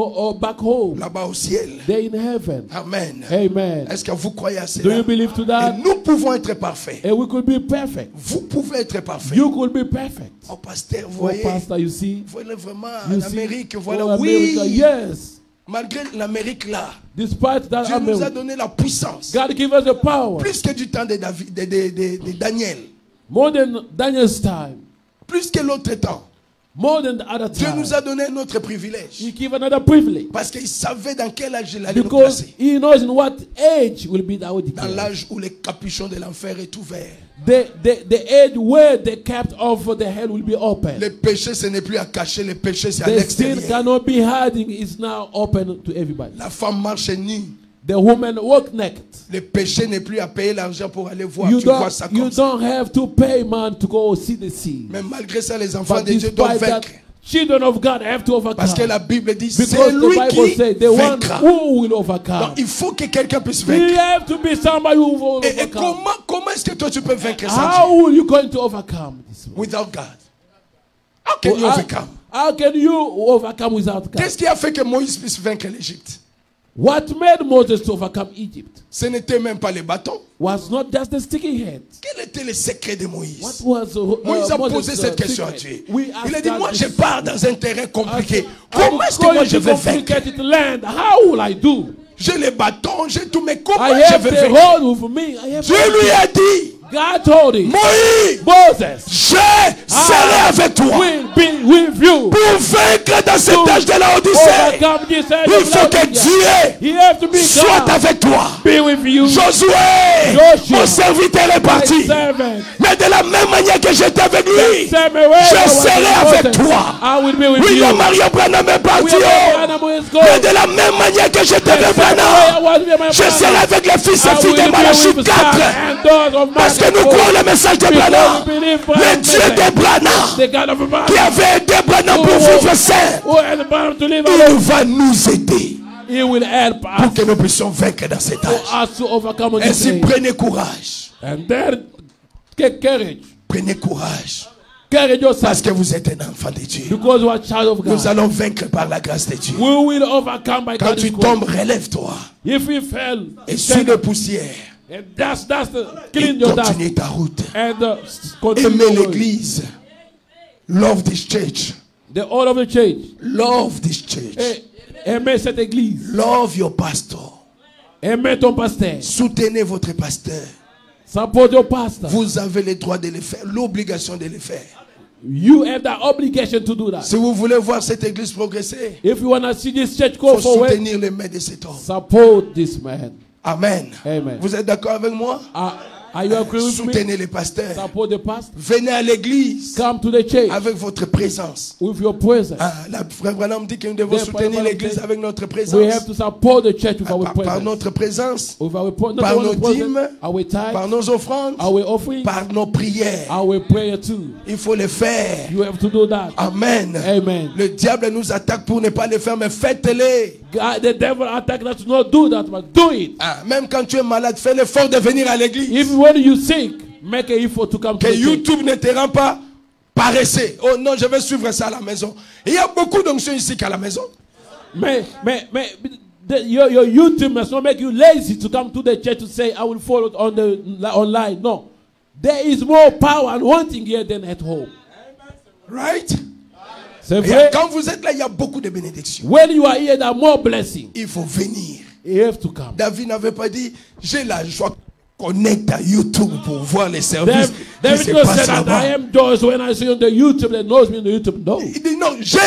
back home. Là-bas au ciel. They're in heaven. Amen. Amen. Est-ce que vous croyez à Do cela? you believe to Et that? nous pouvons être parfaits. And we could be perfect. Vous pouvez être parfaits. You could be perfect. Oh, pasteur, vous Oh, voyez. pastor, you see? Voilà vraiment You en see? Amérique. Oh, Voilà, America, oui. yes. Malgré l'Amérique là, Despite that, Dieu nous a America, donné la puissance. God give us the power. Plus que du temps de Daniel. More than Daniel's time. Plus que l'autre temps. more than the other Dieu time. nous a donné un autre privilège. He give another privilege. Parce qu'il savait dans quel âge il allait nous Because placer. he knows in what age will be that will Dans declare. l'âge où les capuchons de l'enfer est ouvert. The age where the cap of the hell will be open. Le péché, ce n'est plus à cacher. Le péché, c'est à The sin l'extérieur. cannot be hiding. Is now open to everybody. La femme marche nue. The woman walk naked. Le péché n'est plus à payer l'argent pour aller voir. You Tu vois ça don't, comme ça. don't have to pay man to go see the sea. Mais malgré ça, les enfants But de Dieu doivent despite that, vaincre. children of God have to overcome. Parce que la Bible dit, c'est Because lui the Bible qui says the one vaincra. who will Donc overcome. il faut que quelqu'un puisse You vaincre. have to be somebody who will Et overcome. comment est-ce que toi tu peux vaincre sans Dieu? How will you going to overcome this? Without God. How can you overcome? How can you overcome without God? Qu'est-ce qui a fait que Moïse puisse vaincre l'Égypte? What made Moses to overcome Egypt Ce n'était même pas les bâtons. was not just the sticky head. Quel était le secret de Moïse? What was Moïse a Moses' posé cette question à secret? Dieu. We Il a asked dit, God moi this. je pars dans un terrain compliqué. I'm Comment est-ce que moi going je to vais vaincre? complicated land. How will I do? J'ai les bâtons, j'ai tout, mais comment I je have vais the vaincre? hold with me. I have Dieu lui a dit, God told him, Moïse, Moses, je serai avec toi will be with you. pour vaincre dans cet âge de la Odyssée. Overcome this age Il of faut que Laodicea. Dieu He has to be soit God. avec toi. Be with you. Josué, Joshua, mon serviteur est my parti. servant. Mais de la même manière que j'étais avec lui, Same way I was serai with avec Moses, toi. I will be with you. William Mario Branham est parti. William Oh. Branham is Mais going. de la même manière que j'étais avec Same way I Branham, was with my je brother. serai avec les fils et I filles will de be Malachie with 4. sons and daughters of Parce que Malachi nous 4. croyons le message de Because Branham. we believe Le Branham Dieu de Branham, the God of Branham, qui avait aidé Branham pour vivre saint, who has Branham to live il alone, va nous aider he will help pour us que nous puissions vaincre dans cet âge. for us to overcome on this Ainsi, day. prenez courage. And then take courage. Prenez courage. Courage yourself. Parce que vous êtes un enfant de Dieu. Because you are a child of Nous God. allons vaincre par la grâce de Dieu. We will overcome by Quand God's tu grace. tombes, relève-toi. If we fail, Et sur de poussière, and that's the et clean your dust continue ta route. and continue Aimez your way. l'église. Love this church. The all of the church. Love this church. Aimez cette église. Love your pastor. Aimez ton pasteur. Soutenez votre pasteur. Support your pastor. Vous avez le droit de le faire, l'obligation de le faire. You have the obligation to do that. Si vous voulez voir cette église progresser, If you want to see this church il go faut forward, soutenir les mains de cet homme. support this man. Amen. Amen. Vous êtes d'accord avec moi? Are you agree with me? Soutenez les pasteurs. Support the pastor. Venez à l'église Come to the church avec votre présence. with your presence. Ah, la frère Branham dit que nous devons The soutenir Bible l'église says avec notre We présence. have to support the church with our Par presence. notre présence, With our not par only nos presence, dîmes, our tithe, par nos offrandes, our offering, par nos prières. our prayer too. Il faut le faire. You have to do that. Amen. Amen. Le diable nous attaque pour ne pas le faire, mais faites-les. God, the devil attack us to not do that, but do it. Ah, même quand tu es malade, fais l'effort de venir à l'église. Even when you sick, make an effort to come to Que the church. YouTube ne te rend pas paresseux. Oh non, je vais suivre ça à la maison. Il y a beaucoup d'onctions ici qu'à la maison. Your YouTube must not make you lazy to come to the church to say, I will follow on the online. No. There is more power and wanting here than at home. Right? C'est Et vrai. quand vous êtes là, il y a beaucoup de bénédictions. When you are here, there are more blessings. Il faut venir. You have to come. David n'avait pas dit, j'ai la joie. Connecte à YouTube pour voir les services David qui se not passent said that là-bas. I am joyous when I see on the YouTube that knows me on the YouTube. No. Il dit non, j'ai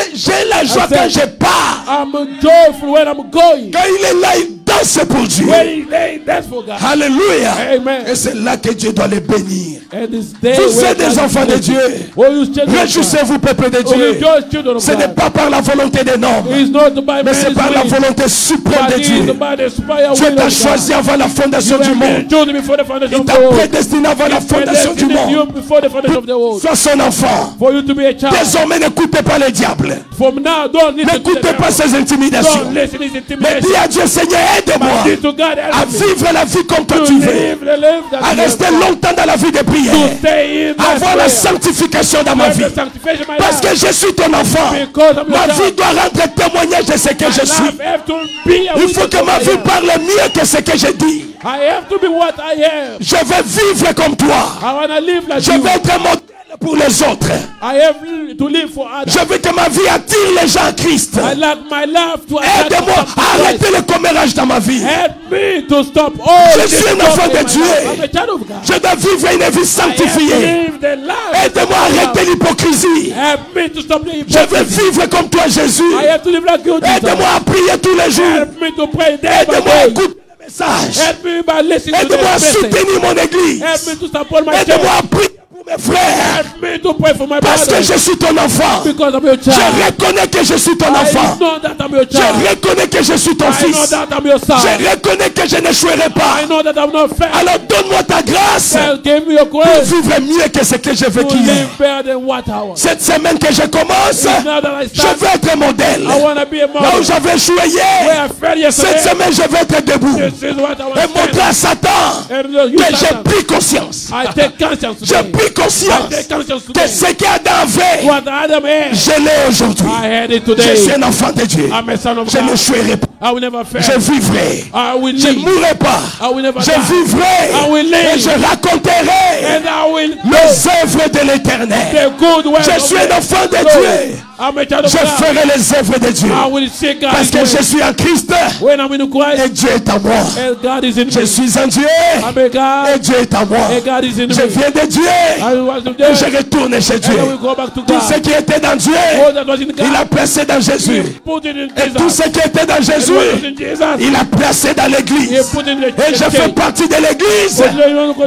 la joie said- quand je pars. I'm joyful when I'm going. Quand il est là, il danse pour Dieu. When he lay, that's for God. Alléluia. Amen. Et c'est là que Dieu doit les bénir. And this day Vous when êtes des God enfants de bless you. Dieu. Oh, you children of God. Réjouissez-vous, peuple de Oh, Dieu. rejoice, children of Ce n'est God. pas par la volonté des hommes, It's not by mais c'est man's par la will, volonté suprême but de it is Dieu. by the inspired Dieu will t'a of choisi God. avant la fondation You du have been monde. chosen before the foundation Il of t'a the world. prédestiné avant la fondation du Predestined you monde. before the foundation of the world. Sois son enfant. For you to be a child. Désormais, n'écoutez pas le diable. From now, don't listen to the N'écoutez pas devil. ses intimidations. Don't listen to his Mais intimidation. dis à Dieu, Seigneur, aide-moi But to God, à help me. vivre la vie comme toi To tu veux. live the life that À you rester have. longtemps dans la vie de To prière. stay in that Avoir la prayer. sanctification dans ma Have vie. the sanctification of my Parce que life. je suis ton enfant. Because I'm your Ma vie child. doit rendre témoignage de ce que je My suis. life have to be a Il faut witness que of ma what I vie am. parle mieux que ce que je dis. I have to be what I am. Je veux vivre comme toi. I want to live like Je you. veux être un modèle pour les autres. I have to live for others. Je veux que ma vie attire les gens à Christ. I like my life to attract Aide-moi them to à arrêter Christ. le commérage dans ma vie. Help me to stop all Je this suis un stuff enfant in de my Dieu. life. I'm a child of God. Je dois vivre une vie I have to sanctifiée. live the life. Aide-moi à arrêter l'hypocrisie. Help me to stop the Je veux hypocrisy. vivre comme toi, Jésus. I have to live like you, Jesus. Aide-moi à prier tous les jours. Help me to pray day by Aide-moi à day. écouter les messages. Help me by listening to Aide-moi à the message. soutenir mon église. Help me to support my Aide-moi church. à prier pour mes frères. Help me to pray for my Parce que brothers. je suis ton enfant. Because I'm your Je child. reconnais que je suis ton I enfant. know that I'm your Je child. reconnais que je suis ton I know fils. that I'm your son. Je reconnais que je n'échouerai pas. I know that I'm not fair. Alors donne-moi ta grâce Give me your pour grace vivre mieux que ce que j'ai to vécu. live better than what I was. Cette semaine que je commence, Now that I je start, veux être modèle. I want to be a Là où model. j'avais échoué Where hier, I failed cette yesterday, semaine je vais être debout. this is what I Et was montrer à Satan And you que j'ai Satan, pris conscience. I take conscience J'ai today. pris conscience I take conscience que today. ce qu'Adam avait, What Adam had, je l'ai aujourd'hui. I had it Je today. suis un enfant de Dieu. I'm a son of Je God. n'échouerai pas. I will never fail. Je vivrai. I will Je ne live. mourrai pas. I will never Je die. vivrai. I will live. Et je raconterai And I will know les œuvres de l'Éternel. the good work Je of suis God. un enfant de Dieu. I'm a child of Je God. ferai les œuvres de Dieu. I will seek God. Parce que je suis en Christ When I'm in et Christ, Dieu est en moi. and God is in Je me. suis en Dieu I'm a et God, Dieu est en moi. and God is in Je me. viens de Dieu I was in et je there, retourne chez Dieu. and I will go back to Tout ce God. qui était dans Dieu, All that was in il a God, placé dans Jésus. put it in Et tout Jesus. ce qui était dans And what was Jésus, in Jesus, il a placé dans He l'église. put in the Et je fais church. partie de l'église.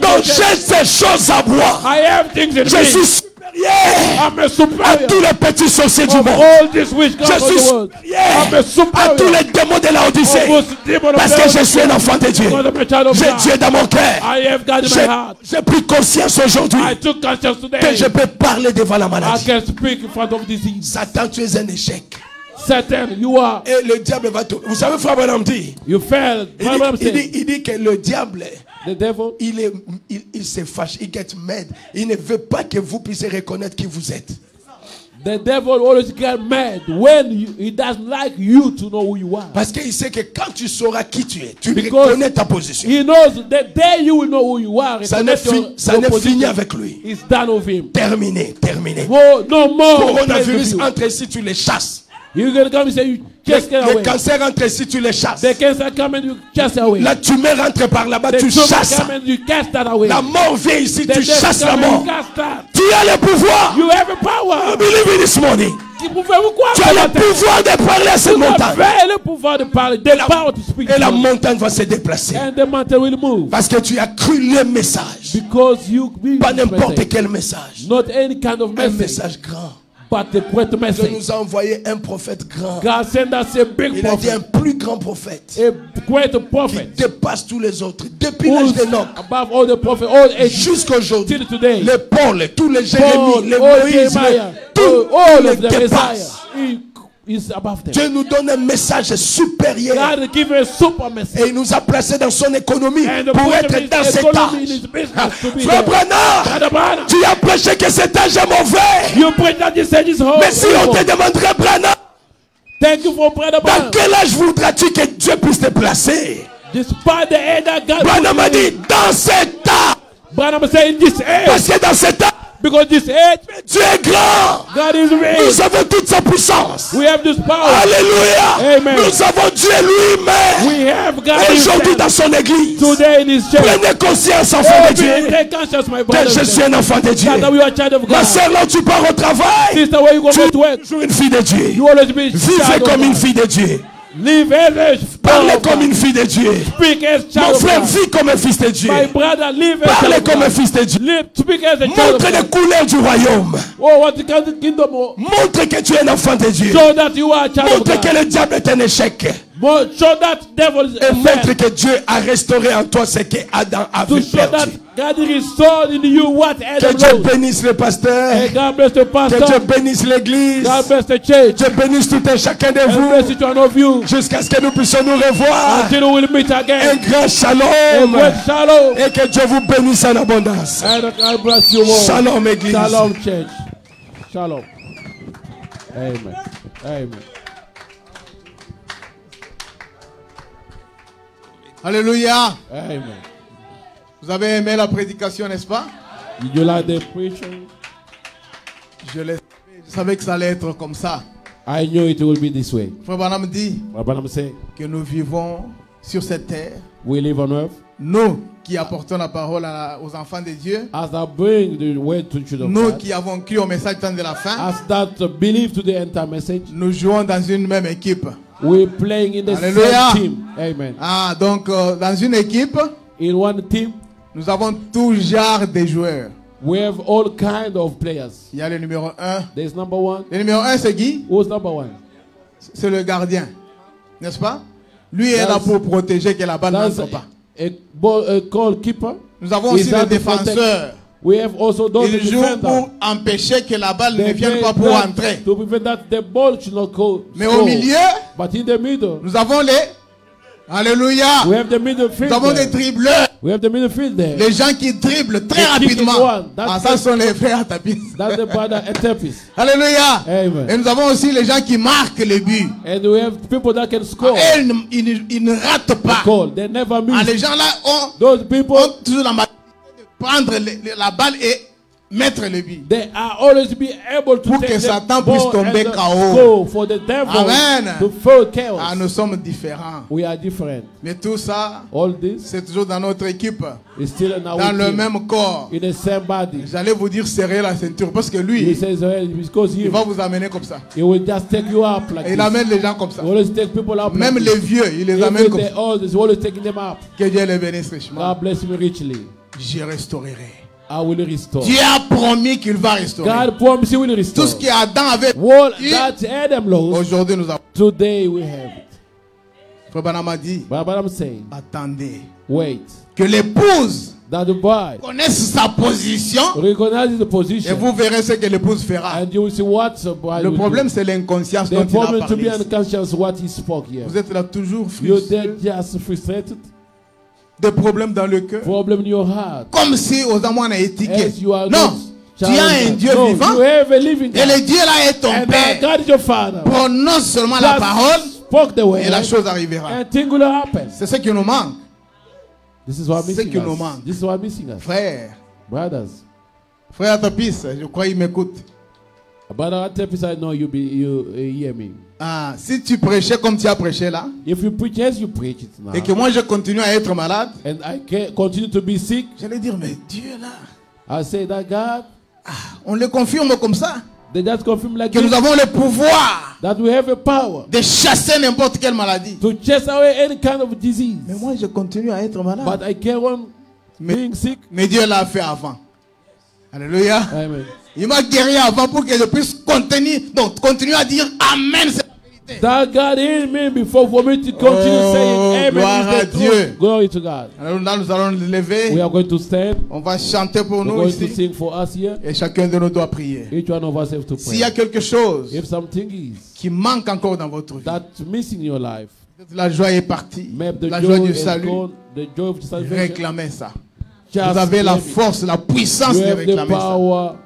Donc j'ai ces choses à moi. I have things in Je me. suis supérieur I'm a à superior tous les petits sorciers du of monde. all this witchcraft Je of suis the world. I'm supérieur a à superior tous les démons de la Odyssée. of those demons of Parce the que je world. suis un enfant de Dieu. Because I'm a child of J'ai God. Dieu dans mon cœur. I have God in my heart. J'ai pris conscience aujourd'hui I took conscience today. que je peux parler devant la I maladie. can speak in front of disease. Satan, tu es un échec. Satan, you are. Et le diable va te... Vous savez, Frère Branham dit, You failed. il dit que le diable, The devil, il se fâche, il get mad. Il ne veut pas que vous puissiez reconnaître qui vous êtes. the devil always get mad when he doesn't like you to know who you are. Parce qu'il sait que quand tu sauras qui tu es, tu Because reconnais ta position. He knows the day you will know who you are. Ça ne finit avec lui. It's done with him. Terminé, terminé. Oh, no more. Coronavirus entre ici, tu les chasses. You're going to come and say, you just get Le away. cancer entre ici, tu les chasses. The cancer come and you cast away. La tumeur entre par là-bas, The tu tumor chasses. come and you cast that away. La mort vient ici, The tu death chasses la come and mort. you cast that. Tu as le pouvoir. You have a I power. believe in this morning. Vous pouvez quoi Tu as le pouvoir de parler à cette Vous montagne. avez le pouvoir de parler. The power to speak. Et la to you. montagne va se déplacer. And the mountain will move. Parce que tu as cru le message. Because you believe Pas this n'importe message. quel message. Not any kind of Un message, message grand. but the great Dieu message. nous a envoyé un prophète grand. God sent us a big Il a dit un prophet. plus grand prophète. A great Qui prophet. dépasse tous les autres. Depuis l'âge Who's d'Enoch above all the prophets, all ages. jusqu'à aujourd'hui. Till today. Les Paul, tous les Paul, Jérémie, les all Moïse, Jeremiah, tout all les of them, Messiah. dépasse. He is above them. Dieu nous donne un message supérieur. God give a super message. Et il nous a placés dans son économie And the pour point être of his dans cet economy in his âge. business to be Frère there. Branham, Brother Branham, tu as prêché que cet âge est mauvais. you preach that this age is horrible. Mais si on te demanderait, Branham, Thank you for Brother dans Branham. quel âge voudras-tu que Dieu puisse te placer? Despite the age that God Branham a put you dit, in. dans cet âge. Branham said in this age, Parce que dans cet âge, because this age, Dieu est grand. God is rich. Nous avons toute sa puissance. We have this power. Alléluia. Amen. Nous avons Dieu lui-même. We have God Aujourd'hui himself. dans son église. Today in his church. Prenez conscience, enfant de Dieu, Take conscience, my que brother. je suis un enfant de Dieu. That we are child of Ma God. sœur, là où tu pars au travail, Sister, where you go to work, toujours une fille de Dieu. you always be Vivez child of comme une God. fille de Dieu. Live as a Parlez child of comme God. une fille de Dieu. Speak as Mon child of frère, God. vis comme un fils de Dieu. My brother, live as Parlez child of comme un God. fils de Dieu. Live, speak as a child of Montre les God. couleurs du royaume. Oh, what the kingdom of. Montre que tu es un enfant de Dieu. Show that you are a child of Montre que God. le diable est un échec. Show that devil is Et a montre fail. que Dieu a restauré en toi ce que Adam avait To show that perdu. God restored in you what Que Adam Dieu lost. bénisse le pasteur. And God bless the Que Dieu pastor. bénisse l'église. God bless the church. Dieu bénisse tout un chacun de And vous. bless each one of you. Jusqu'à ce que nous puissions nous revoir. Until we will meet Un again. grand A shalom. great shalom. Et que Dieu vous bénisse en abondance. And God bless you all. Shalom, église. Shalom, church. Shalom. Amen. Amen. Alléluia. Amen. Vous avez aimé la prédication, n'est-ce pas? Did you like the preaching? Je savais que ça allait être comme ça. I knew it would be this way. Frère Branham dit But I'm saying, que nous vivons sur cette terre, we live on earth. nous qui apportons la parole aux enfants de Dieu, As I bring the word to children of nous God, qui avons cru au message temps de la fin, as that believe to the entire message, nous jouons dans une même équipe. we're playing in the Hallelujah. same team. Amen. Ah, donc dans une équipe, In one team, nous avons tout genre de joueurs. we have all kind of players. Il y a le numéro 1. There's number one. Le numéro 1, c'est qui? Who's number one? C'est le gardien. N'est-ce pas? Lui est là pour protéger que la balle That's n'entre pas. a goalkeeper. Nous avons aussi Is le that the défenseur. We have also those Il joue defenders. pour empêcher que la balle ne They vienne play pas pour that entrer. to prevent that the ball should not go. Mais au score. milieu, But in the middle, nous avons les... Alléluia. we have the midfield. Nous avons des dribbleurs. We have the midfield there. Les gens qui dribblent très The kicking rapidement. one. Ah, ça sont les frères Tapis. That's the brother Etepis. Alléluia. Amen. Et nous avons aussi les gens qui marquent les buts. And we have people that can score. Et ils ne ratent pas. Goal. They never Ah, les miss. gens là Those people, ont toujours la manière de prendre la balle et mettre le but. they are always be able to Pour take que the Satan ball puisse tomber and KO. go for the devil Amen. to fall chaos. Ah, nous sommes différents. We are different. Mais tout ça, All this c'est toujours dans notre équipe, is still in our dans le team, même corps. in the same body. J'allais vous dire serrer la ceinture parce que He lui, says, because il va vous amener comme ça. he will just take you up like Et il this. amène les gens comme ça. He always take people up. Même like les this. vieux, il les Even amène comme the ça. old, he's always taking them up. Que Dieu les bénisse richement. God bless him richly. Je restaurerai. I will restore. Dieu a promis qu'il va restaurer. God promised he will restore. Tout ce que Adam avait What dit, that Adam lost, aujourd'hui nous avons. today we have it. Frère Branham a dit, But I'm saying, attendez. wait. Que l'épouse That the bride connaisse sa position recognizes the et position, vous verrez ce que l'épouse fera. and you will see what the bride Le will problème do. c'est l'inconscience The dont il a problem to be parlé. unconscious what he spoke here. Vous êtes là toujours You're frustré, there just frustrated. des problèmes dans le cœur. Problem in your heart. Comme si aux amants on a étiqueté. As you are Non, not tu as un challenged. Dieu No, vivant you have a living et le God. Dieu là est ton And père. God is your father. Prononce seulement la Just parole spoke the word, et la chose arrivera. and thing will happen. C'est ce qui nous manque, This is what C'est missing que nous us. manque. This is what missing us. frère. Brothers. Frère Tapis, je crois qu'il m'écoute. Brother Tepis, I know you hear me. Ah, si tu prêchais comme tu as prêché là, If you preach as you preach it now, et que moi je continue à être malade, and I continue to be sick, j'allais dire, mais Dieu là, I say that God, on le confirme comme ça, they just confirm like que nous this, avons le pouvoir that we have a power de chasser n'importe quelle maladie. to chase away any kind of disease. Mais moi je continue à être malade. But I carry on being sick. Mais Dieu l'a fait avant. Alléluia. Amen. Il m'a guéri avant pour que je puisse continuer à dire Amen. C'est la vérité. That God healed me before for me to continue Oh, saying Amen gloire à is the Dieu. truth. Glory to God. Alors là, nous allons nous lever. We are going to stand. On va chanter pour We're nous going to ici. sing for us here. Et chacun de nous doit prier. Each one of us have to S'il y a pray. quelque chose If something is qui manque encore dans votre vie, that's missing in your life, la joie est partie. maybe the La joie joy du is salut, gone, the joy of salvation. réclamez ça. Just Vous avez la claim it. force, la puissance You de have the réclamer ça. power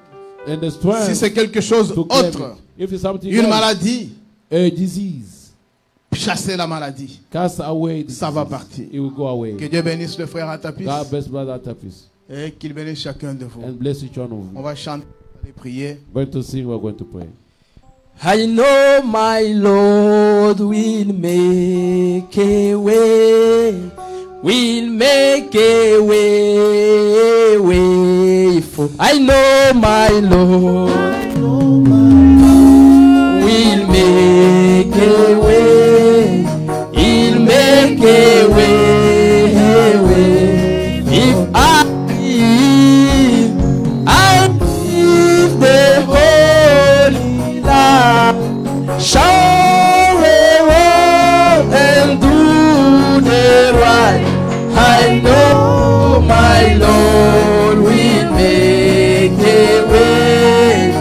and the Si strength c'est quelque chose to claim autre, it. If it's something une else, maladie, a disease, chassez la maladie. cast away the Ça va disease. partir. It will go away. Que Dieu bénisse le frère Atapis God bless Brother Tapis et qu'il bénisse chacun de vous. and bless each one of On you. va chanter et prier. We're going to sing, we're going to pray. I know my Lord will make a way for. I know my Lord will make a way. He'll make a way. If I live the holy life, shall reward and do the right. I know my Lord will make a way.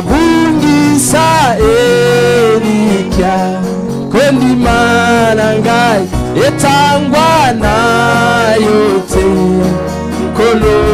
nabungisa elikya kondima nangai etangwa na yote nkolo